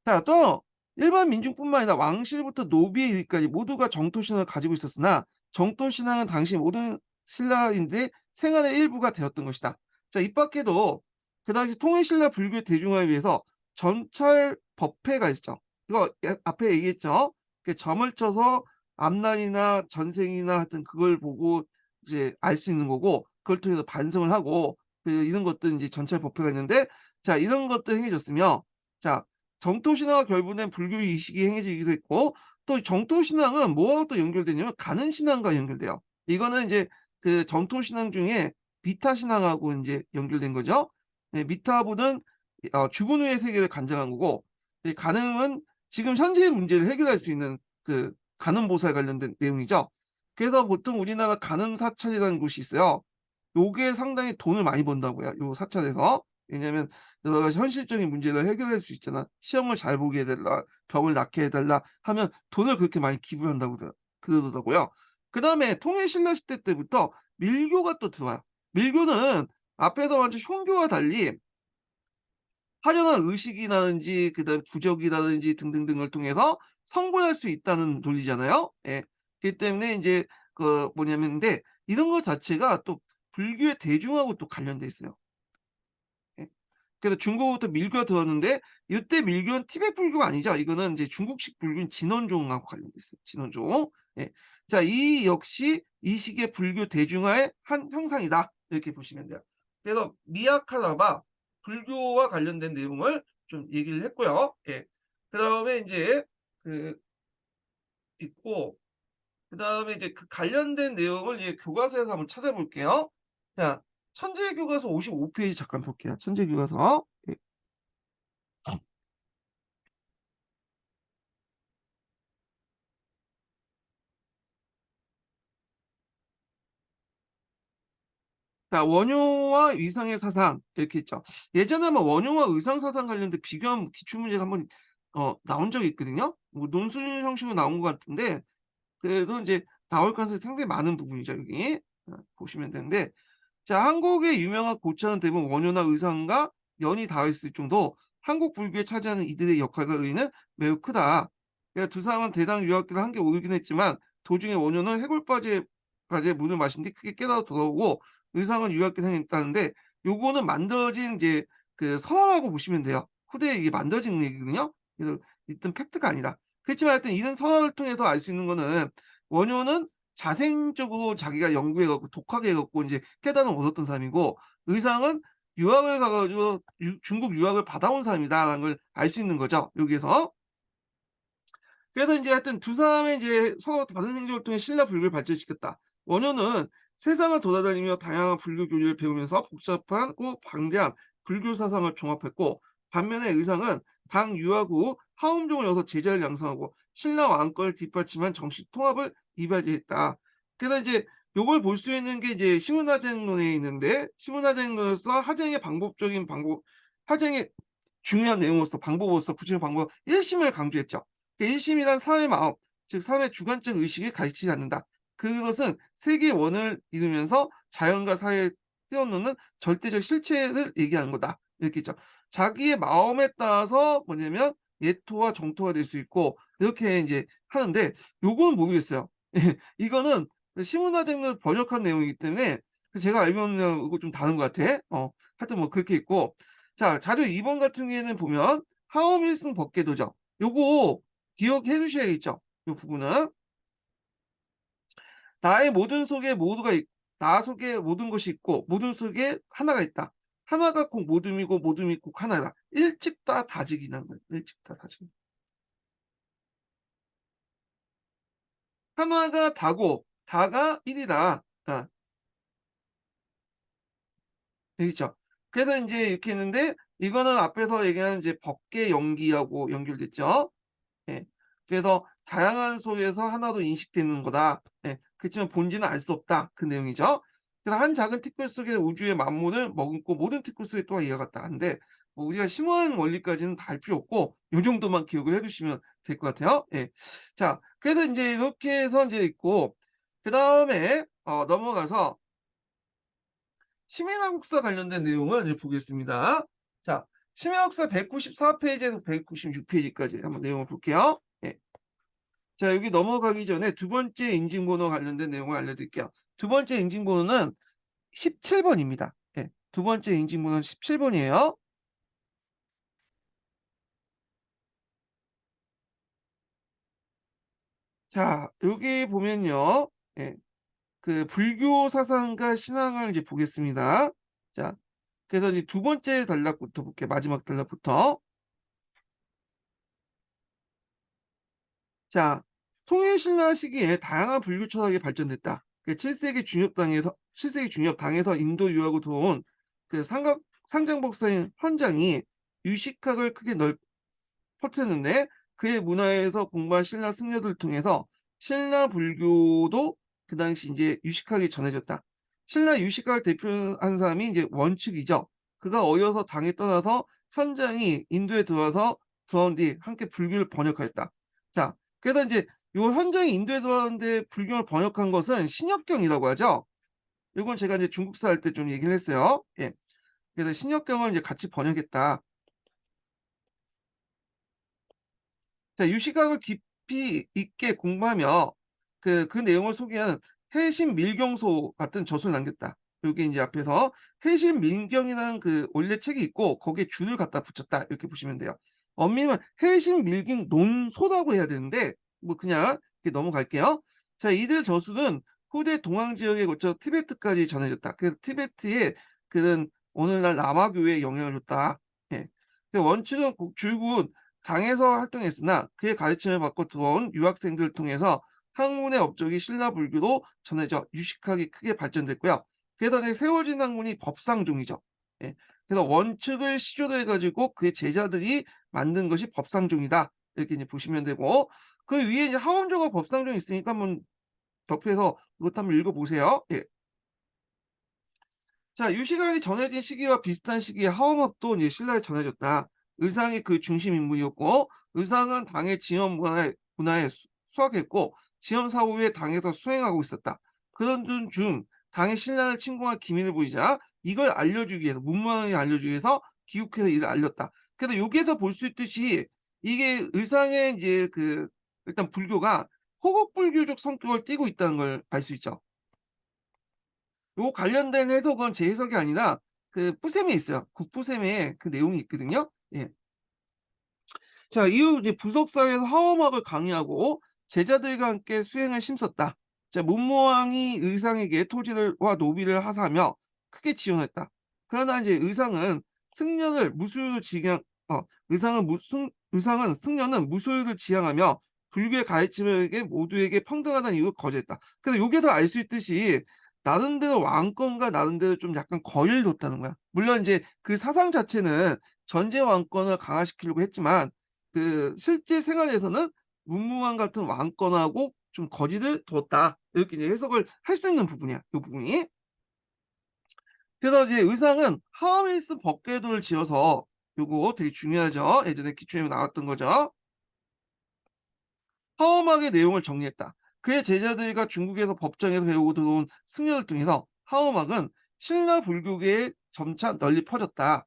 자, 또 일반 민중뿐만 아니라 왕실부터 노비에 이르기까지 모두가 정토 신앙을 가지고 있었으나 정토 신앙은 당시 모든 신라인들의 생활의 일부가 되었던 것이다. 자, 이 밖에도 그 당시 통일신라 불교 대중화를 위해서 전철 법회가 있죠. 이거 앞에 얘기했죠. 그 점을 쳐서 앞날이나 전생이나 하여튼 그걸 보고 이제 알 수 있는 거고, 그걸 통해서 반성을 하고 이런 것들 이제 전철 법회가 있는데, 자, 이런 것들 행해졌으며, 자, 정토 신앙과 결부된 불교 의식이 행해지기도 했고, 또 정토 신앙은 뭐하고 또 연결되냐면 가늠 신앙과 연결돼요. 이거는 이제 그 정토 신앙 중에 미타 신앙하고 인제 연결된 거죠. 예, 미타부는 죽은 후의 세계를 관장한 거고, 이 가늠은 지금 현재의 문제를 해결할 수 있는 그 가늠 보살 관련된 내용이죠. 그래서 보통 우리나라 가늠 사찰이라는 곳이 있어요. 요게 상당히 돈을 많이 번다고요, 요 사찰에서. 왜냐면 여러 가지 현실적인 문제를 해결할 수 있잖아. 시험을 잘 보게 해 달라, 병을 낫게 해 달라 하면 돈을 그렇게 많이 기부를 한다고 그러더라고요. 그다음에 통일신라 시대 때부터 밀교가 또 들어와요. 밀교는 앞에서 말한 형교와 달리 화려한 의식이라든지 그다음에 부적이라든지 등등등을 통해서 성불할 수 있다는 논리잖아요. 예. 그렇기 때문에 인제 그 뭐냐면, 근데 이런 것 자체가 또 불교의 대중하고 또 관련돼 있어요. 예. 그래서 중국으로부터 밀교가 들어왔는데, 이때 밀교는 티베트 불교가 아니죠. 이거는 인제 중국식 불교인 진원종하고 관련돼 있어요. 진원종. 예. 자, 이 역시 이 시기의 불교 대중화의 한 형상이다. 이렇게 보시면 돼요. 그래서 미약하나마 불교와 관련된 내용을 좀 얘기를 했고요. 예. 그다음에 인제 그 있고, 그다음에 이제 그 관련된 내용을 이제 교과서에서 한번 찾아볼게요. 자, 천재교과서 55 페이지 잠깐 볼게요. 천재교과서. 예. 자, 원효와 위상의 사상 이렇게 있죠. 예전에 뭐 원효와 의상 사상 관련된 비교한 기출 문제가 한번 나온 적이 있거든요. 뭐 논술 형식으로 나온 것 같은데, 그래도 인제 나올 가능성이 상당히 많은 부분이죠, 여기. 보시면 되는데, 자, 한국의 유명한 고차는 대부분 원효나 의상과 연이 닿아 있을 정도 한국 불교에 차지하는 이들의 역할과 의의는 매우 크다. 그러니까 두 사람은 대당 유학길을 함께 오르긴 했지만 도중에 원효는 해골바지에 물을 마신 뒤 크게 깨달아 돌아오고, 의상은 유학길을 행했다는데, 요거는 만들어진 이제 그 설화라고 보시면 돼요. 후대에 이게 만들어진 얘기거든요. 그래서 있던 팩트가 아니다. 그렇지만 하여튼 이런 설화를 통해서 알 수 있는 거는, 원효는 자생적으로 자기가 연구해 갖고 독학해 갖고 인제 깨달음을 얻었던 사람이고, 의상은 유학을 가 가지고 중국 유학을 받아온 사람이다라는 걸 알 수 있는 거죠, 여기에서. 그래서 인제 하여튼 두 사람의 이제 서로 다른 행동을 통해 신라 불교를 발전시켰다. 원효는 세상을 돌아다니며 다양한 불교 교리를 배우면서 복잡하고 방대한 불교 사상을 종합했고, 반면에 의상은 당 유학 후 하음종을 이어서 제자를 양성하고 신라 왕권을 뒷받침한 정식 통합을 이바지했다. 그래서 이제 요걸 볼 수 있는 게 이제 시문화쟁론에 있는데, 시문화쟁론에서 하쟁의 방법적인 방법, 하쟁의 중요한 내용으로서 방법으로서 구체적 방법 1 심을 강조했죠. 그 1 심이란 사람의 마음, 즉 사람의 주관적 의식을 가르치지 않는다. 그것은 세계의 원을 이루면서 자연과 사회에 뛰어노는 절대적 실체를 얘기하는 거다. 이렇게 했죠. 자기의 마음에 따라서 뭐냐면 예토와 정토가 될 수 있고, 이렇게 인제 하는데, 요거는 모르겠어요. 예. 이거는 시문화쟁을 번역한 내용이기 때문에 제가 알고 있는 거하고 좀 다른 것 같아. 하여튼 뭐 그렇게 있고, 자, 자료 2번 같은 경우에는 보면 하엄일승 법계도죠. 요거 기억해 두셔야겠죠, 요 부분은. 나의 모든 속에 모두가 있 나 속에 모든 것이 있고 모든 속에 하나가 있다. 하나가 꼭 모둠이고 모둠이 꼭 하나다. 일찍다 다지기라는 거예요. 일찍다 다지기. 하나가 다고 다가 1이다. 아 되겠죠. 그래서 인제 이렇게 했는데 이거는 앞에서 얘기한 이제 법계 연기하고 연결됐죠. 예. 그래서 "다양한 소에서 하나로 인식되는 거다." 예. 그렇지만 본질은 알 수 없다. 그 내용이죠. 그래서 "한 작은 티끌 속에 우주의 만물을 머금고 모든 티끌 속에 또한 이와 같다." 한데 뭐 우리가 심오한 원리까지는 다 알 필요 없고 요 정도만 기억을 해 두시면 될 것 같아요. 예. 자 그래서 인제 이렇게 해서 인제 있고 그다음에 넘어가서 시민화국사 관련된 내용을 이제 보겠습니다. 자 시민화국사 194 페이지에서 196 페이지까지 한번 내용을 볼게요. 예. 자 여기 넘어가기 전에 두 번째 인증번호 관련된 내용을 알려드릴게요. 두 번째 인증번호는 17 번입니다. 예. 두 번째 인증번호는 17 번이에요. 자 여기 보면요. 예. 그 불교 사상과 신앙을 이제 보겠습니다. 자 그래서 이제 두 번째 단락부터 볼게요. 마지막 단락부터. 자, 통일신라 시기에 다양한 불교 철학이 발전됐다. 그 7세기 중엽 당에서 인도 유학으로 들어온 그 상장법사인 헌장이 유식학을 크게 퍼뜨렸는데 그의 문화에서 공부한 신라 승려들을 통해서 신라 불교도 그 당시 이제 유식학이 전해졌다. 신라 유식학을 대표하는 사람이 이제 원측이죠. 그가 어여서 당에 떠나서 현장이 인도에 들어온 뒤 함께 불교를 번역하였다. 자, 그래서 인제 요 현장이 인도에 들어왔는데 불교를 번역한 것은 신혁경이라고 하죠. 요건 제가 이제 중국사 할 때 좀 얘기를 했어요. 예. 그래서 신혁경을 이제 같이 번역했다. 자 유시각을 깊이 있게 공부하며 그 내용을 소개하는 해심밀경소 같은 저술을 남겼다. 요게 인제 앞에서 해심밀경이라는 그 원래 책이 있고 거기에 줄을 갖다 붙였다 이렇게 보시면 돼요. 엄밀히는 해심밀경 논소라고 해야 되는데 뭐 그냥 이렇게 넘어갈게요. 자 이들 저술은 후대 동방 지역에 거쳐 티베트까지 전해졌다. 그래서 티베트에 그런 오늘날 라마교에 영향을 줬다. 예. 그 원칙은 줄곧 당에서 활동했으나 그의 가르침을 받고 들어온 유학생들을 통해서 학문의 업적이 신라 불교로 전해져 유식학이 크게 발전됐고요. 그래서 이제 세월진 학문이 법상종이죠. 예. 그래서 원칙을 시조로 해 가지고 그의 제자들이 만든 것이 법상종이다. 이렇게 이제 보시면 되고 그 위에 이제 하원종과 법상종이 있으니까 한번 덧해서 이것도 한번 읽어 보세요. 예. 자 유시각이 전해진 시기와 비슷한 시기에 하원업도 이제 신라에 전해졌다. 의상이 그 중심 인물이었고 의상은 당의 지원 문화에 수학했고 지원 사후에 당에서 수행하고 있었다. 그런 중 당의 신라를 침공할 기미를 보이자 이걸 알려주기 위해서 문무왕이 알려주기 위해서 기욱해서 이를 알렸다. 그래서 여기에서 볼 수 있듯이 이게 의상의 이제 그 일단 불교가 호국불교적 성격을 띠고 있다는 걸 알 수 있죠. 요 관련된 해석은 제 해석이 아니라 그 뿌셈에 있어요. 국부셈에 그 내용이 있거든요. 예. 자 이후 이제 부속사에서 하엄학을 강의하고 제자들과 함께 수행을 심었다. 자 문무왕이 의상에게 토지와 노비를 하사하며 크게 지원했다. 그러나 이제 승려를 무소유로 지향 어 의상은 무 승 의상은 승려는 무소유를 지향하며 불교의 가르침에게 모두에게 평등하다는 이유를 거절했다. 그래서 여기에서 알 수 있듯이 나름대로 왕권과 나름대로 좀 약간 거리를 뒀다는 거야. 물론 인제 그 사상 자체는 전제 왕권을 강화시키려고 했지만 그 실제 생활에서는 문무왕 같은 왕권하고 좀 거리를 뒀다. 이렇게 이제 해석을 할 수 있는 부분이야, 요 부분이. 그래서 이제 의상은 하음에 쓴 법궤도를 지어서 요거 되게 중요하죠. 예전에 기출에 나왔던 거죠. 하엄학의 내용을 정리했다. 그의 제자들과 중국에서 법정에서 배우고 들어온 승려를 통해서 하엄학은 신라 불교계에 점차 널리 퍼졌다.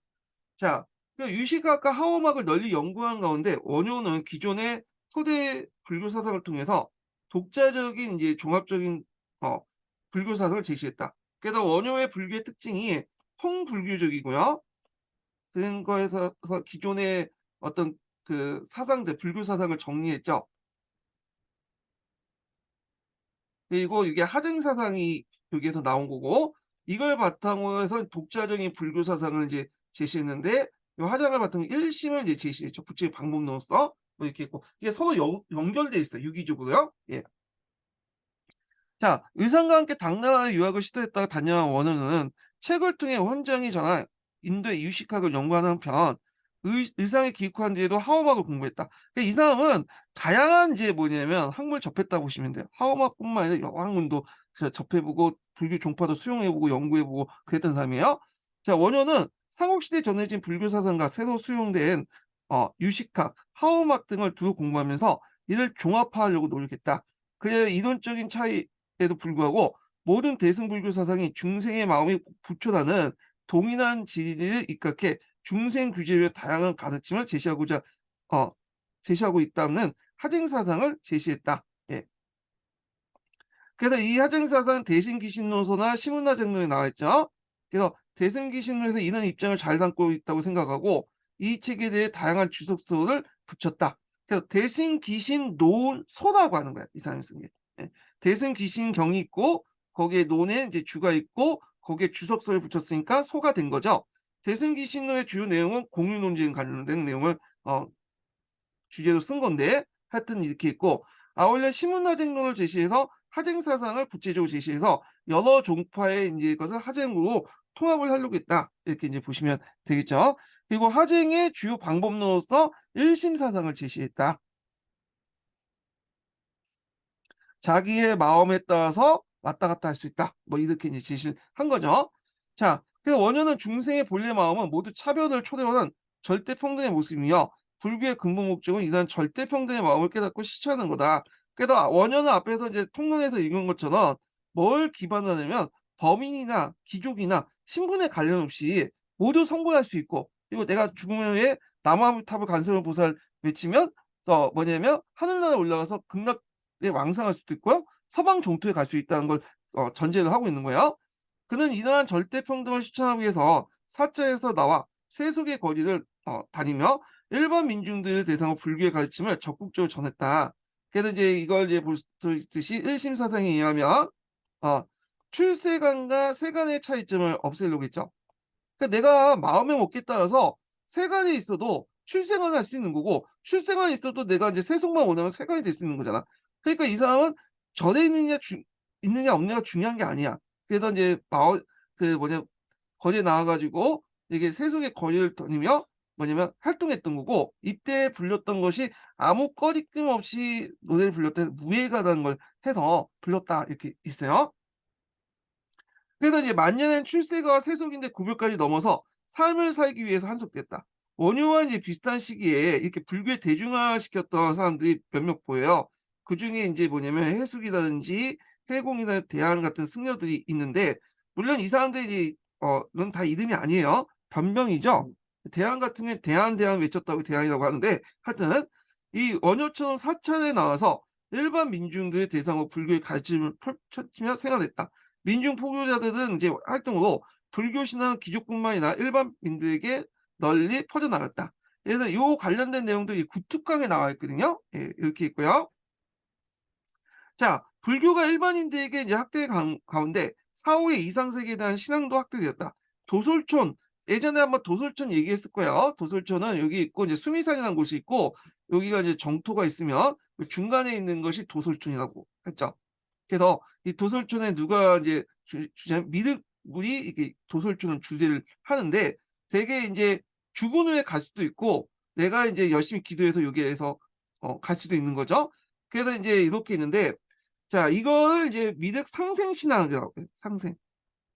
자, 그 유시각과 하엄학을 널리 연구한 가운데 원효는 기존의 토대 불교 사상을 통해서 독자적인 이제 종합적인 어 불교 사상을 제시했다. 그래서 원효의 불교의 특징이 통불교적이고요. 그런 거에서 기존의 어떤 그 사상들 불교 사상을 정리했죠. 그리고 이게 하등 사상이 여기에서 나온 거고 이걸 바탕으로 해서 독자적인 불교 사상을 이제 제시했는데 요 화장을 바탕으로 일심을 이제 제시했죠. 부처의 방법론으로서 뭐 이렇게 있고 이게 서로 연결돼 있어요, 유기적으로요. 예. 자, 의상과 함께 당나라의 유학을 시도했다가 다녀온 원우는 책을 통해 헌정이 전한 인도의 이유식학을 연구하는 한편 의상에 기획한 뒤에도 하오막을 공부했다. 그러니까 이 사람은 다양한 이제 뭐냐면 학문을 접했다고 보시면 돼요. 하오막뿐만 아니라 여러 학문도 접해보고 불교 종파도 수용해보고 연구해보고 그랬던 사람이에요. 자, 원효는 삼국시대에 전해진 불교 사상과 새로 수용된 유식학, 하오막 등을 두루 공부하면서 이를 종합화하려고 노력했다. 그의 이론적인 차이에도 불구하고 모든 대승불교 사상이 중생의 마음이 부처라는 동일한 진리를 입각해 중생 규제의 다양한 가르침을 어 제시하고 있다는 하증 사상을 제시했다. 예. 그래서 이 하증 사상은 대승기신론서나 시문화쟁론에 나와 있죠. 그래서 대승기신론에서 이런 입장을 잘 담고 있다고 생각하고 이 책에 대해 다양한 주석서를 붙였다. 그래서 대승기신론서라고 하는 거야. 이 사람이 쓴 게. 예. 대승기신경이 있고 거기에 논에 이제 주가 있고 거기에 주석서를 붙였으니까 소가 된 거죠. 대승기신론의 주요 내용은 공유논쟁 관련된 내용을 주제로 쓴 건데 하여튼 이렇게 있고 아울러 시문화쟁론을 제시해서 하쟁 사상을 구체적으로 제시해서 여러 종파의 이제 것을 하쟁으로 통합을 하려고 했다. 이렇게 이제 보시면 되겠죠. 그리고 하쟁의 주요 방법론으로서 일심 사상을 제시했다. 자기의 마음에 따라서 왔다 갔다 할 수 있다. 뭐 이렇게 이제 제시를 한 거죠. 자, 그래서 원효는 중생의 본래 마음은 모두 차별을 초래로 하는 절대평등의 모습이며 불교의 근본 목적은 이러한 절대평등의 마음을 깨닫고 실천하는 거다. 그래서 원효는 앞에서 이제 통론에서 읽은 것처럼 뭘 기반으로 하냐면 범인이나 귀족이나 신분에 관련 없이 모두 성불할 수 있고 그리고 내가 죽음 후에 나무아미탑을 간세를 보살 외치면 뭐냐면 하늘나라에 올라가서 극락 왕성할 수도 있고요. 서방 종토에 갈 수 있다는 걸 전제를 하고 있는 거예요. 그는 이러한 절대평등을 실천하기 위해서 사자에서 나와 세속의 거리를 다니며 일반 민중들을 대상으로 불교의 가르침을 적극적으로 전했다. 그래서 이제 이걸 이제 볼 수 있듯이 일심 사상에 의하면 어 출세관과 세관의 차이점을 없애려고 했죠. 그러니까 내가 마음의 먹기에 따라서 세간에 있어도 출세관을 할 수 있는 거고 출세관에 있어도 내가 이제 세속만 원하면 세관이 될 수 있는 거잖아. 그러니까 이 사람은 절에 있느냐 없느냐가 중요한 게 아니야. 그래서 인제 마을 거리에 나와 가지고 이게 세속의 거리를 다니며 뭐냐면 활동했던 거고 이때 불렸던 것이 아무 꺼리낌 없이 노래를 불렀다 무예가라는 걸 해서 불렀다 이렇게 있어요. 그래서 이제 만년엔 출세가 세속인데 구별까지 넘어서 삶을 살기 위해서 한속됐다. 원효와 이제 비슷한 시기에 이렇게 불교에 대중화시켰던 사람들이 몇몇 보여요. 그중에 인제 뭐냐면 해숙이라든지 해공이나 대안 같은 승려들이 있는데 물론 이 사람들이 는 다 이름이 아니에요. 변명이죠. 대안 같은 게 대안 외쳤다고 대안이라고 하는데 하여튼 이 원효처럼 사찰에 나와서 일반 민중들의 대상으로 불교의 가르침을 펼치며 생활했다. 민중 포교자들은 이제 활동으로 불교 신앙은 귀족뿐만 아니라 일반민들에게 널리 퍼져나갔다. 그래서 요 관련된 내용도 이 구특강에 나와 있거든요. 예, 이렇게 있고요. 자, 불교가 일반인들에게 이제 학대 가운데 사후의 이상 세계에 대한 신앙도 확대되었다. 도솔촌 예전에 한번 도솔촌 얘기했을 거예요. 도솔촌은 여기 있고 이제 수미산이라는 곳이 있고 여기가 이제 정토가 있으면 그 중간에 있는 것이 도솔촌이라고 했죠. 그래서 이 도솔촌에 누가 이제 주냐면 미륵물이 이게 도솔촌을 주재를 하는데 되게 인제 죽은 후에 갈 수도 있고 내가 인제 열심히 기도해서 여기에서 갈 수도 있는 거죠. 그래서 인제 이렇게 있는데 자 이거를 이제 미륵 상생신앙이라고 해요. 상생.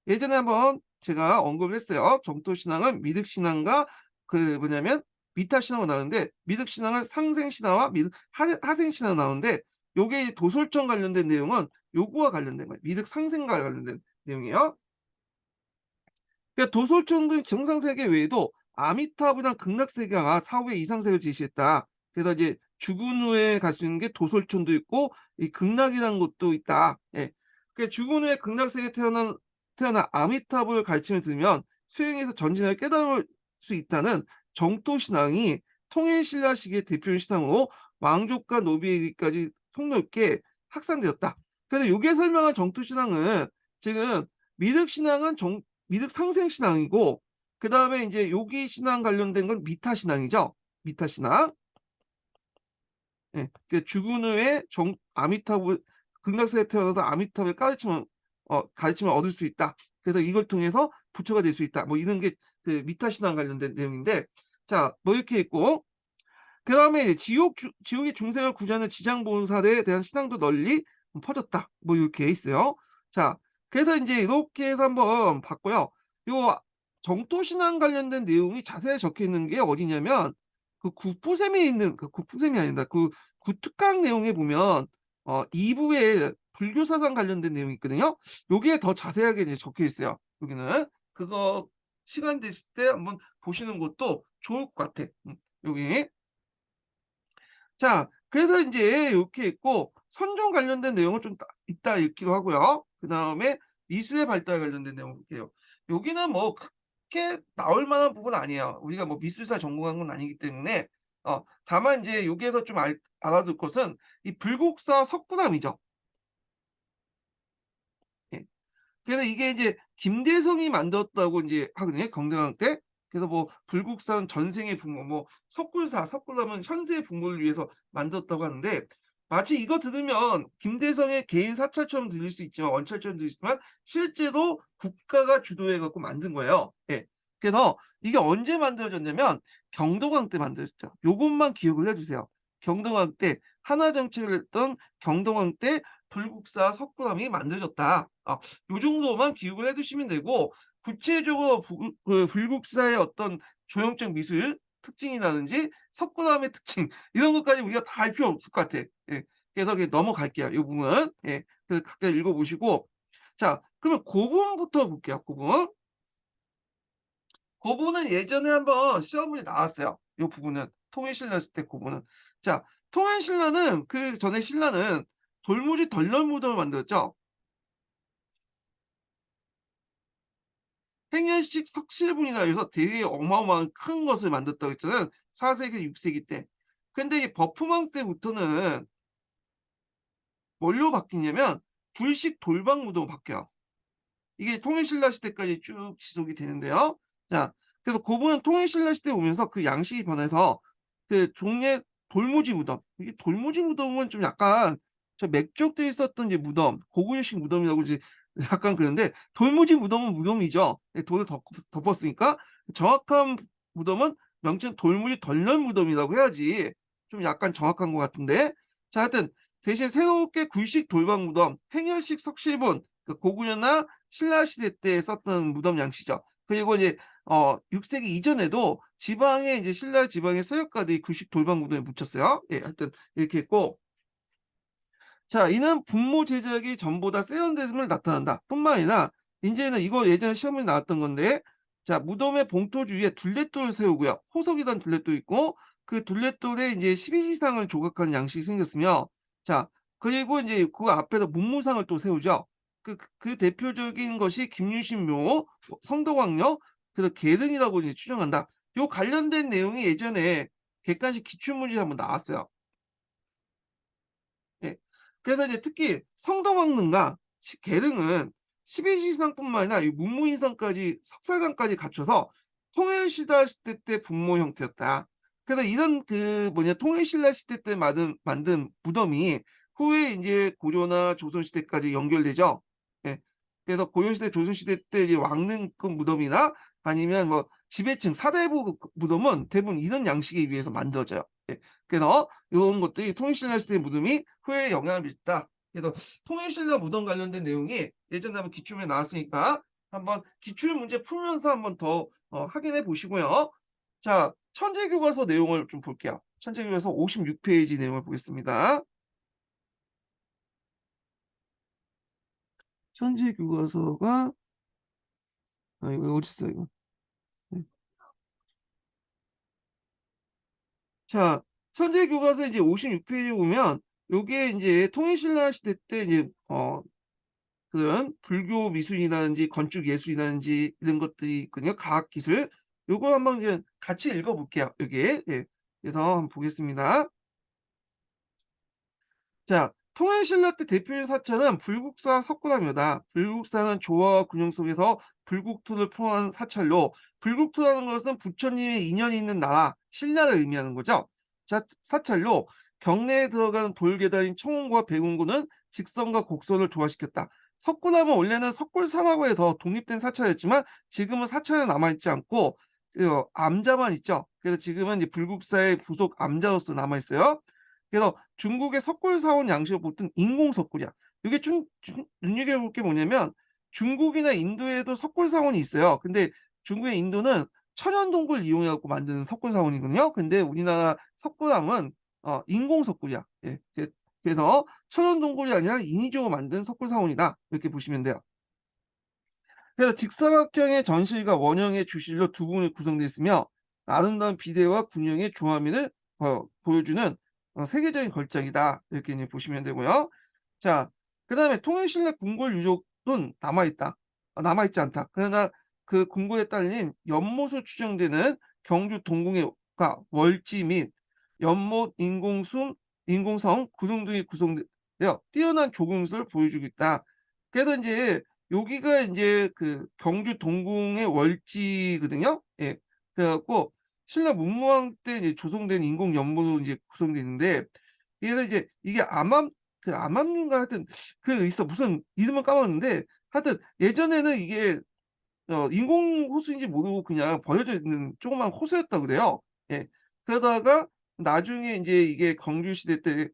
예전에 한번 제가 언급을 했어요. 정토신앙은 미륵신앙과 그 뭐냐면 미타신앙으로 나누는데 미륵신앙은 상생신앙과 미륵 하생신앙으로 나누는데 요게 도솔청 관련된 내용은 요거와 관련된 거예요. 미륵 상생과 관련된 내용이에요. 그러니까 도솔천도 정상세계 외에도 아미타불이랑 극락세계가 사후에 이상세계를 제시했다. 그래서 이제 죽은 후에 갈 수 있는 게 도솔천도 있고 이 극락이라는 곳도 있다. 예. 그 죽은 후에 극락세계에 태어난 아미타불 가르침을 들으면 수행해서 전진을 깨달을 수 있다는 정토 신앙이 통일신라식의 대표 신앙으로 왕족과 노비에게까지 폭넓게 확산되었다. 그래서 요게 설명한 정토 신앙은 지금 미륵 신앙은 미륵 상생 신앙이고, 그다음에 이제 요기 신앙 관련된 건 미타 신앙이죠. 미타 신앙. 예. 그 죽은 후에 아미타불 극락세계에 태어나서 아미타불의 가르침을 얻을 수 있다. 그래서 이걸 통해서 부처가 될 수 있다. 뭐 이런 게 그 미타 신앙 관련된 내용인데, 자, 뭐 이렇게 있고, 그다음에 지옥의 중생을 구제하는 지장보살에 대한 신앙도 널리 퍼졌다. 뭐 이렇게 있어요. 자, 그래서 이제 이렇게 해서 한번 봤고요. 요 정토 신앙 관련된 내용이 자세히 적혀 있는 게 어디냐면, 그 국부셈에 있는, 그 국부셈이 아니다. 그 구특강 내용에 보면 2부에 불교 사상 관련된 내용이 있거든요. 요게 더 자세하게 이제 적혀 있어요. 여기는 그거 시간 되실 때 한번 보시는 것도 좋을 것 같아. 여기. 자, 그래서 인제 요렇게 있고, 선종 관련된 내용을 좀 이따 읽기로 하고요. 그다음에 미술의 발달 관련된 내용 볼게요. 여기는 뭐 크게 나올 만한 부분은 아니에요. 우리가 뭐 미술사 전공한 건 아니기 때문에. 다만 인제 여기에서 좀 알아둘 것은 이 불국사 석굴암이죠. 예. 그래서 이게 이제 김대성이 만들었다고 인제 하거든요, 경대강 때. 그래서 뭐 불국사는 전생의 부모, 뭐 석굴암은 현세의 부모를 위해서 만들었다고 하는데, 마치 이거 들으면 김대성의 개인 사찰처럼 들릴 수 있지만, 원찰처럼 들릴 수 있지만, 실제로 국가가 주도해 갖고 만든 거예요. 예. 그래서 이게 언제 만들어졌냐면 경도강 때 만들어졌죠. 요것만 기억을 해 주세요. 경도강 때 한화 정책을 했던 경도강 때 불국사 석굴암이 만들어졌다. 요 정도만 기억을 해 두시면 되고, 구체적으로 그 불국사의 어떤 조형적 미술 특징이라든지 석굴암의 특징 이런 것까지 우리가 다 알 필요 없을 것 같아. 예. 그래서 그냥 넘어갈게요, 이 부분은. 예. 그래서 각자 읽어 보시고, 자, 그러면 고 부분부터 볼게요, 고 부분. 고 부분은 예전에 한번 시험 문제 나왔어요, 요 부분은. 통일신라 했을 때 고 부분은. 자, 통일신라는 그전에 신라는 돌무지 덜널무덤을 만들었죠. 행렬식 석실분이라 해서 되게 어마어마한 큰 것을 만들었다고 했잖아요, 4 세기, 6 세기 때. 근데 이 버프망 때부터는 뭘로 바뀌냐면 불식 돌방 무덤으로 바뀌어요. 이게 통일신라 시대까지 쭉 지속이 되는데요. 자, 그래서 고분은 통일신라 시대에 오면서 그 양식이 변해서 그 종래 돌무지 무덤, 이게 돌무지 무덤은 좀 약간 저 맥족돼 있었던 이제 무덤, 고구려식 무덤이라고 이제 약간 그런데, 돌무지 무덤은 무덤이죠. 예, 돌을 덮었으니까. 정확한 무덤은 명칭 돌무지 덜널 무덤이라고 해야지 좀 약간 정확한 것 같은데. 자, 하여튼 대신 새롭게 구식 돌방 무덤, 행렬식 석실본, 그 고구려나 신라 시대 때 썼던 무덤 양식이죠. 그리고 이제 6 세기 이전에도 지방에 이제 신라 지방의 서역가들이 구식 돌방 무덤에 묻혔어요. 예, 하여튼 이렇게 했고, 자, 이는 분모 제작이 전보다 세련됨을 나타난다. 뿐만 아니라 인제는 이거 예전에 시험에 나왔던 건데, 자, 무덤의 봉토 주위에 둘레돌을 세우고요. 호석이란 둘레돌 있고, 그 둘레돌에 이제 12지상을 조각하는 양식이 생겼으며, 자, 그리고 이제 그 앞에다 문무상을 또 세우죠. 그 대표적인 것이 김유신 묘, 성덕왕녀, 그래서 계등이라고 이제 추정한다. 요 관련된 내용이 예전에 객관식 기출문제에 한번 나왔어요. 예. 그래서 이제 특히 성덕왕릉과 계릉은 12지상뿐만 아니라 이 문무인상까지 석사관까지 갖춰서 통일신라 시대 때 분모 형태였다. 그래서 이런 통일신라 시대 때 만든 무덤이 후에 인제 고려나 조선시대까지 연결되죠. 예. 그래서 고려시대, 조선시대 때 이제 왕릉급 무덤이나 아니면 뭐 지배층 사대부 무덤은 대부분 이런 양식에 의해서 만들어져요. 예. 그래서 요런 것들이 통일신라 시대의 무덤이 후에 영향을 미쳤다. 그래서 통일신라 무덤 관련된 내용이 예전에 한번 기출문제 나왔으니까 한번 기출 문제 풀면서 한번 더 확인해 보시고요. 자, 천재교과서 내용을 좀 볼게요. 천재교과서 56 페이지 내용을 보겠습니다. 천재교과서가, 이거 어딨어 이거. 네. 자, 천재교과서 이제 56 페이지 보면 요게 인제 통일신라 시대 때 이제 그런 불교 미술이라든지 건축 예술이라든지 이런 것들이 있거든요. 과학 기술. 요거 한번 이제 같이 읽어 볼게요, 여기. 예. 그래서 한번 보겠습니다. 자, 통일신라 때 대표적인 사찰은 불국사 석굴암이다. 불국사는 조화와 균형 속에서 불국토를 표현한 사찰로, 불국토라는 것은 부처님의 인연이 있는 나라, 신라를 의미하는 거죠. 자, 사찰로 경내에 들어가는 돌계단인 청운과 백운구는 직선과 곡선을 조화시켰다. 석굴암은 원래는 석굴사라고 독립된 사찰이었지만 지금은 사찰은 남아있지 않고 암자만 있죠. 그래서 지금은 이제 불국사의 부속 암자로서 남아있어요. 그래서 중국의 석굴사원 양식을 보통 인공석굴이야. 이게 좀 눈여겨볼 게 뭐냐면 중국이나 인도에도 석굴사원이 있어요. 근데 중국과 인도는 천연동굴 이용해 갖고 만드는 석굴사원이거든요. 근데 우리나라 석굴암은 인공석굴이야. 예. 그래서 천연동굴이 아니라 인위적으로 만든 석굴사원이다. 이렇게 보시면 돼요. 그래서 직사각형의 전실과 원형의 주실로 두 부분이 구성되어 있으며 아름다운 비대와 군형의 조화면을 보여주는 세계적인 걸작이다. 이렇게 이제 보시면 되고요. 자, 그다음에 통일신라 궁궐 유적은 남아있다. 남아있지 않다. 그러나 그 궁궐에 딸린 연못으로 추정되는 경주 동궁의 월지 및 연못 인공성 구릉 등이 구성되어 뛰어난 조경술을 보여주고 있다. 그래서 이제 여기가 이제 그 경주 동궁의 월지거든요. 예. 그래 갖고 신라 문무왕 때 이제 조성된 인공 연못으로 이제 구성되어 있는데, 그래서 이제 이게 암암리인가 하여튼 무슨 이름을 까먹었는데, 하여튼 예전에는 이게 인공 호수인지 모르고 그냥 버려져 있는 조그만 호수였다고 그래요. 예. 그러다가 나중에 인제 이게 경주시대 때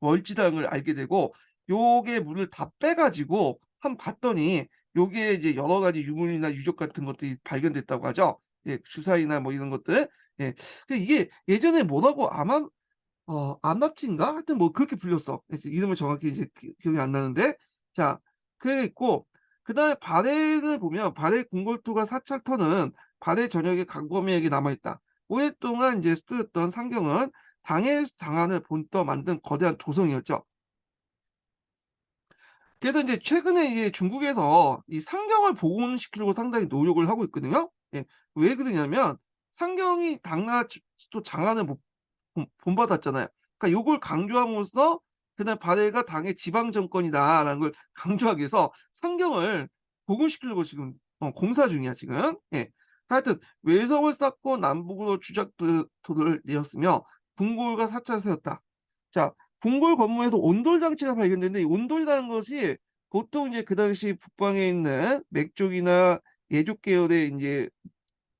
월지라는 걸 알게 되고 요게 물을 다 빼 가지고 한번 봤더니 요게 이제 여러 가지 유물이나 유적 같은 것들이 발견됐다고 하죠. 예. 주사위나 뭐 이런 것들. 예. 이게 예전에 뭐라고 안납치인가? 하여튼 뭐 그렇게 불렸어. 이제 이름을 정확히 이제 기억이 안 나는데. 자, 그게 있고 그다음에 발해를 보면 발해 궁궐토가 사찰터는 발해 전역에 강범위하게 남아 있다. 오랫동안 이제 수도였던 상경은 당해 당한을 본떠 만든 거대한 도성이었죠. 그래서 이제 최근에 이제 중국에서 이 상경을 복원시키려고 상당히 노력을 하고 있거든요. 예. 왜 그러냐면 상경이 당나라 수도 장안을 본받았잖아요. 그러니까 요걸 강조함으로써 그날 발해가 당의 지방 정권이다라는 걸 강조하기 위해서 상경을 복원시키려고 지금 공사 중이야 지금. 예. 하여튼 외성을 쌓고 남북으로 주작도를 내었으며 궁궐과 사찰을 세웠다. 자, 궁궐 건물에서 온돌 장치가 발견됐는데 이 온돌이라는 것이 보통 이제 그 당시 북방에 있는 맥족이나 예족 계열의 인제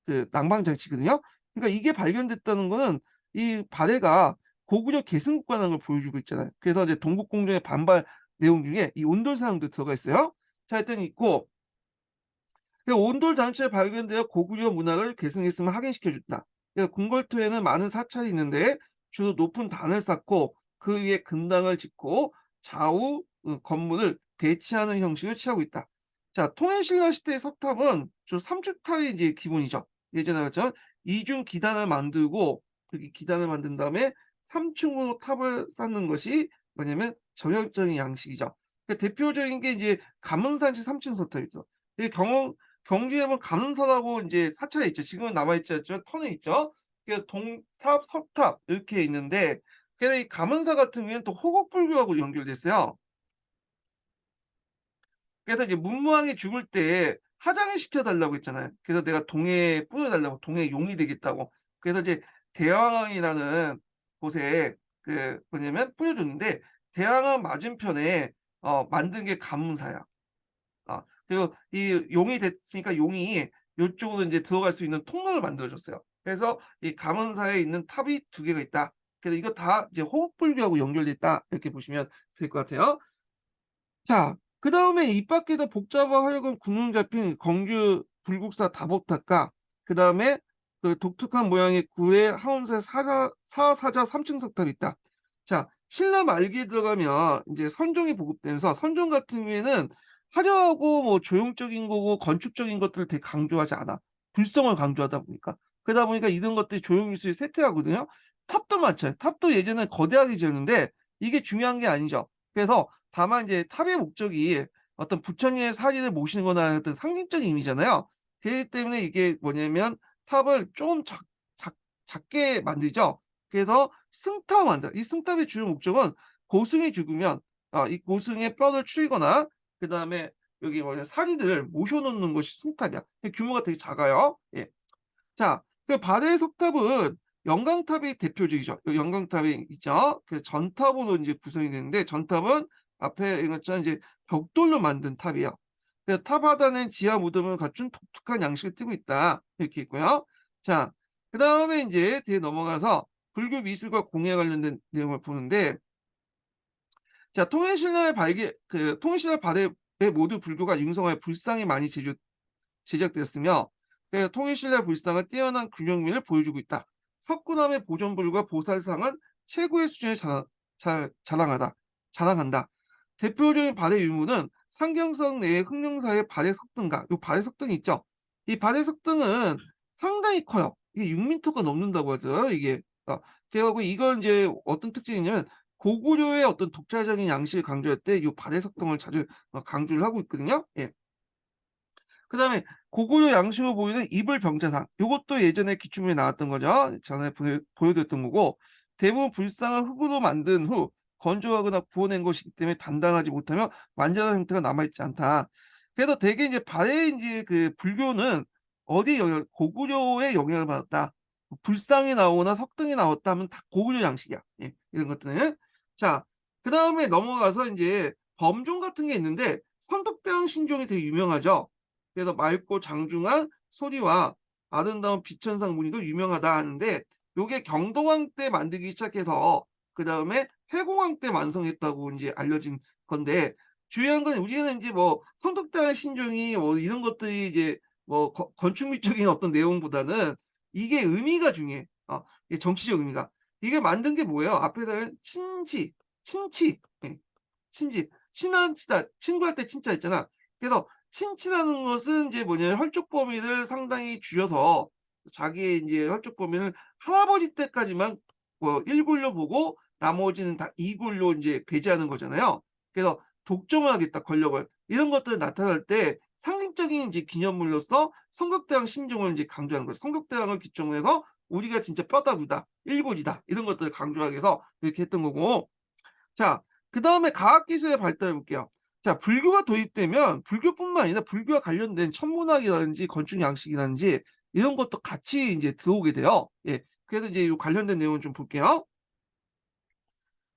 그 난방 장치거든요. 그러니까 이게 발견됐다는 거는 이 발해가 고구려 계승국가라는 걸 보여주고 있잖아요. 그래서 이제 동북공정의 반발 내용 중에 이 온돌 사용도 들어가 있어요. 자, 하여튼 있고 그 온돌 장치에 발견되어 고구려 문화를 계승했음을 확인시켜 줬다. 그러니까 궁궐토에는 많은 사찰이 있는데 주로 높은 단을 쌓고 그 위에 금당을 짓고 좌우 건물을 배치하는 형식을 취하고 있다. 자, 통일신라 시대의 석탑은 주로 삼축탑이 이제 기본이죠. 예전에 그랬죠. 이중 기단을 만들고 그 기단을 만든 다음에 3층으로 탑을 쌓는 것이 뭐냐면 정형적인 양식이죠. 그러니까 대표적인 게 이제 감은산시 3층 석탑이죠. 이 경주에 보면 감은사라고 인제 사찰이 있죠. 지금은 남아 있지 않지만 터는 있죠. 그래서 동탑, 서탑 이렇게 있는데, 그래서 이 감은사 같은 경우에는 또 호곡불교하고 연결돼 있어요. 그래서 이제 문무왕이 죽을 때 화장을 시켜 달라고 했잖아요. 그래서 내가 동해에 뿌려 달라고, 동해의 용이 되겠다고. 그래서 이제 대왕항이라는 곳에 뭐냐면 뿌려 줬는데 대왕항 맞은편에 만든 게 감문사야. 그리고 이 용이 됐으니까 용이 요쪽으로 인제 들어갈 수 있는 통로를 만들어 줬어요. 그래서 이 감은사에 있는 탑이 두 개가 있다. 그래서 이거 다 이제 호흡불교하고 연결돼 있다. 이렇게 보시면 될 것 같아요. 자, 그다음에 이 밖에도 복잡하고 균형 잡힌 광주 불국사 다복탑과 그다음에 그 독특한 모양의 구의 하운사 사사자 3층 석탑이 있다. 자, 신라 말기에 들어가면 인제 선종이 보급되면서 선종 같은 경우에는 화려하고 뭐 조형적인 거고 건축적인 것들을 되게 강조하지 않아. 불성을 강조하다 보니까. 그러다 보니까 이런 것들이 조형 미술이 쇠퇴하거든요. 탑도 마찬 탑도 예전에 거대하게 지었는데 이게 중요한 게 아니죠. 그래서 다만 이제 탑의 목적이 어떤 부처님의 사리를 모시는 거나 어떤 상징적인 의미잖아요. 그렇기 때문에 이게 뭐냐면 탑을 좀 작게 만들죠. 그래서 승탑을 만들어요. 이 승탑의 주요 목적은 고승이 죽으면 이 고승의 뼈를 추리거나 그다음에 여기 뭐냐 사리들을 모셔 놓는 것이 승탑이야. 규모가 되게 작아요. 예. 자, 그 발해 석탑은 영광탑이 대표적이죠. 요 영광탑이 있죠. 그 전탑으로 인제 구성이 되는데 전탑은 앞에 얘기했지만 이제 벽돌로 만든 탑이에요. 그 탑 하단엔 지하 무덤을 갖춘 독특한 양식을 띠고 있다. 이렇게 있고요. 자, 그다음에 인제 뒤에 넘어가서 불교 미술과 공예에 관련된 내용을 보는데 자, 통일신라의 발기 그 통일신라 발해에 모두 불교가 융성하여 불상이 많이 제작되었으며 통일신라 불상은 뛰어난 균형미를 보여주고 있다. 석굴암의 보존불과 보살상은 최고의 수준을 자랑하다. 자랑한다. 대표적인 발해 유물은 상경성 내의 흑룡사의 발해 석등가. 요 발해 석등이 있죠. 이 발해 석등은 상당히 커요. 이게 6m가 넘는다고 하죠. 이게. 그래 갖고 이건 이제 어떤 특징이 있냐면 고구려의 어떤 독자적인 양식을 강조할 때 요 발해 석등을 자주 강조를 하고 있거든요. 예. 그다음에 고구려 양식으로 보이는 이불병자상 요것도 예전에 기출문에 나왔던 거죠. 전에 보여드렸던 거고 대부분 불상을 흙으로 만든 후 건조하거나 구워낸 것이기 때문에 단단하지 못하며 완전한 형태가 남아있지 않다. 그래서 대개 이제 발해 인제 그 불교는 어디에 영향을 고구려의 영향을 받았다. 불상이 나오거나 석등이 나왔다 하면 다 고구려 양식이야. 예, 이런 것들은. 자, 그다음에 넘어가서 인제 범종 같은 게 있는데 선덕대왕 신종이 되게 유명하죠. 그래서 맑고 장중한 소리와 아름다운 비천상 무늬도 유명하다 하는데 요게 경동왕 때 만들기 시작해서 그다음에 회공왕 때 완성했다고 인제 알려진 건데 중요한 건 우리는 인제 뭐 성덕대왕 신종이 뭐 이런 것들이 이제 뭐 건축미적인 어떤 내용보다는 이게 의미가 중요해. 이게 정치적 의미가. 이게 만든 게 뭐예요? 앞에다는 친치. 예. 친지. 친한 치다. 친구할 때 친자 있잖아. 그래서 친치라는 것은 이제 뭐냐면 혈족 범위를 상당히 줄여서 자기의 인제 혈족 범위를 할아버지 때까지만 뭐 1 굴로 보고 나머지는 다 2 굴로 인제 배제하는 거잖아요. 그래서 독점을 하겠다 권력을. 이런 것들이 나타날 때 상징적인 인제 기념물로서 성격대왕 신종을 인제 강조하는 거죠. 성격대왕을 기점으로 해서 우리가 진짜 뼈다귀다. 1 굴이다. 이런 것들을 강조하기 위해서 이렇게 했던 거고 자, 그다음에 과학기술의 발달해 볼게요. 자, 불교가 도입되면 불교뿐만 아니라 불교와 관련된 천문학이라든지 건축 양식이라든지 이런 것도 같이 인제 들어오게 돼요. 예. 그래서 이제 요 관련된 내용을 좀 볼게요.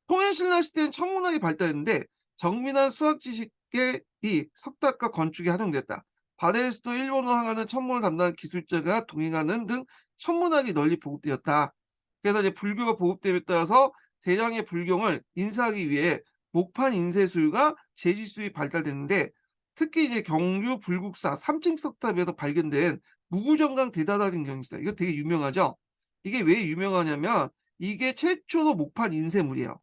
통일신라 시대엔 천문학이 발달했는데 정밀한 수학 지식의 이 석탑과 건축에 활용됐다. 발해에서도 일본으로 향하는 천문을 담당한 기술자가 동행하는 등 천문학이 널리 보급되었다. 그래서 이제 불교가 보급됨에 따라서 대량의 불경을 인쇄하기 위해 목판 인쇄술과 제지술이 발달됐는데 특히 이제 경주 불국사 삼층석탑에서 발견된 무구정강 대다라는 있어요. 이거 되게 유명하죠. 이게 왜 유명하냐면 이게 최초로 목판 인쇄물이에요.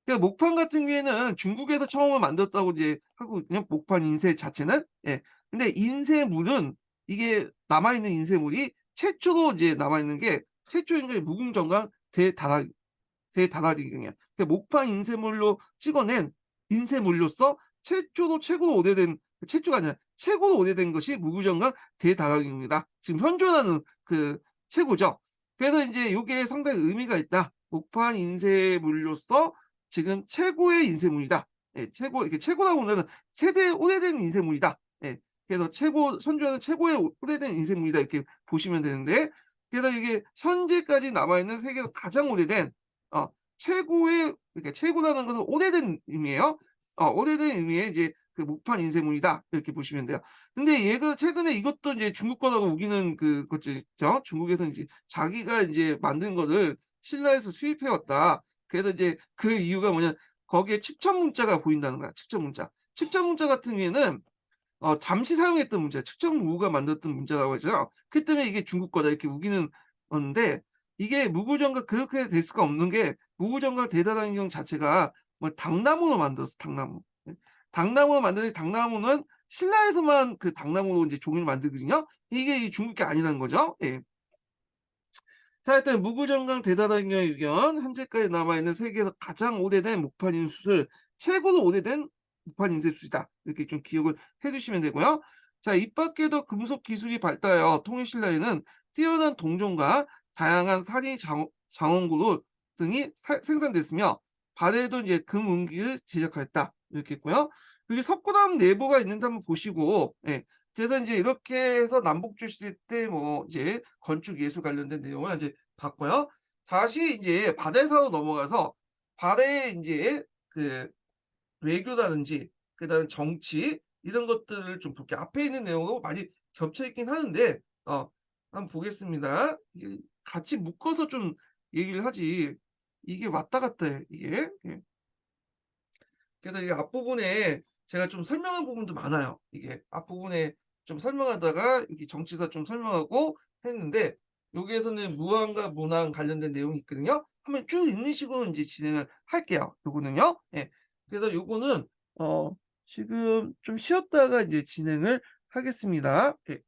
그러니까 목판 같은 경우에는 중국에서 처음으로 만들었다고 이제 하거든요, 목판 인쇄 자체는. 예. 근데 인쇄물은 이게 남아 있는 인쇄물이 최초로 이제 남아 있는 게 최초인 게 무궁정강 대다라리경이야. 그 목판 인쇄물로 찍어낸 인쇄물로서 최초로 최고로 오래된 최초가 아니라 최고로 오래된 것이 무구정강 대다라리경이다. 지금 현존하는 그 최고죠. 그래서 인제 요게 상당히 의미가 있다. 목판 인쇄물로서 지금 최고의 인쇄물이다. 예, 최고 이렇게 최고라고 하면은 최대 오래된 인쇄물이다. 예. 그래서 최고 선조하는 최고의 오래된 인쇄물이다 이렇게 보시면 되는데 그래서 이게 현재까지 남아 있는 세계에서 가장 오래된 최고의 그러니까 최고라는 것은 오래된 의미예요. 오래된 의미의 이제 그 목판 인쇄물이다 이렇게 보시면 돼요. 근데 얘가 최근에 이것도 이제 중국 거라고 우기는 것들 있죠. 중국에서 이제 자기가 인제 만든 거를 신라에서 수입해 왔다. 그래서 이제 그 이유가 뭐냐 거기에 칩천 문자가 보인다는 거야, 칩천 문자. 칩천 문자 같은 경우에는 잠시 사용했던 문자, 측정무가 만들었던 문자라고 하죠. 그 때문에 이게 중국 거다 이렇게 우기는 건데 이게 무구정각 그렇게 될 수가 없는 게 무구정각 대다단경 자체가 뭐 당나무로 만들었어, 당나무. 예. 당나무로 만드는데 당나무는 신라에서만 그 당나무로 인제 종이를 만들거든요. 이게 이 중국 게 아니라는 거죠. 예. 자, 일단 무구정강 대다단경의 의견, 현재까지 남아있는 세계에서 가장 오래된 목판 인쇄술, 최고로 오래된 목판 인쇄술이다. 이렇게 좀 기억을 해 두시면 되고요. 자, 이 밖에도 금속 기술이 발달하여 통일신라에는 뛰어난 동종과 다양한 살이 장원구로 등이 생산됐으며 발에도 이제 금은기를 제작하였다. 이렇게 했고요. 여기 석고담 내부가 있는지 한번 보시고, 예. 그래서 인제 이렇게 해서 남북조 시대 때 뭐 이제 건축 예술 관련된 내용을 이제 봤고요. 다시 인제 바다사로 넘어가서 바다의 인제 그 외교라든지 그다음에 정치 이런 것들을 좀 볼게요. 앞에 있는 내용하고 많이 겹쳐 있긴 하는데 한번 보겠습니다. 이게 같이 묶어서 좀 얘기를 하지 이게 왔다 갔다 해 이게. 예. 그래서 이 앞부분에 제가 좀 설명한 부분도 많아요. 이게 앞부분에 좀 설명하다가 이렇게 정치사 좀 설명하고 했는데 여기에서는 무항과 문항 관련된 내용이 있거든요. 한번 쭉 읽는 식으로 인제 진행을 할게요, 요거는요. 예. 그래서 요거는 어 지금 좀 쉬었다가 이제 진행을 하겠습니다. 예.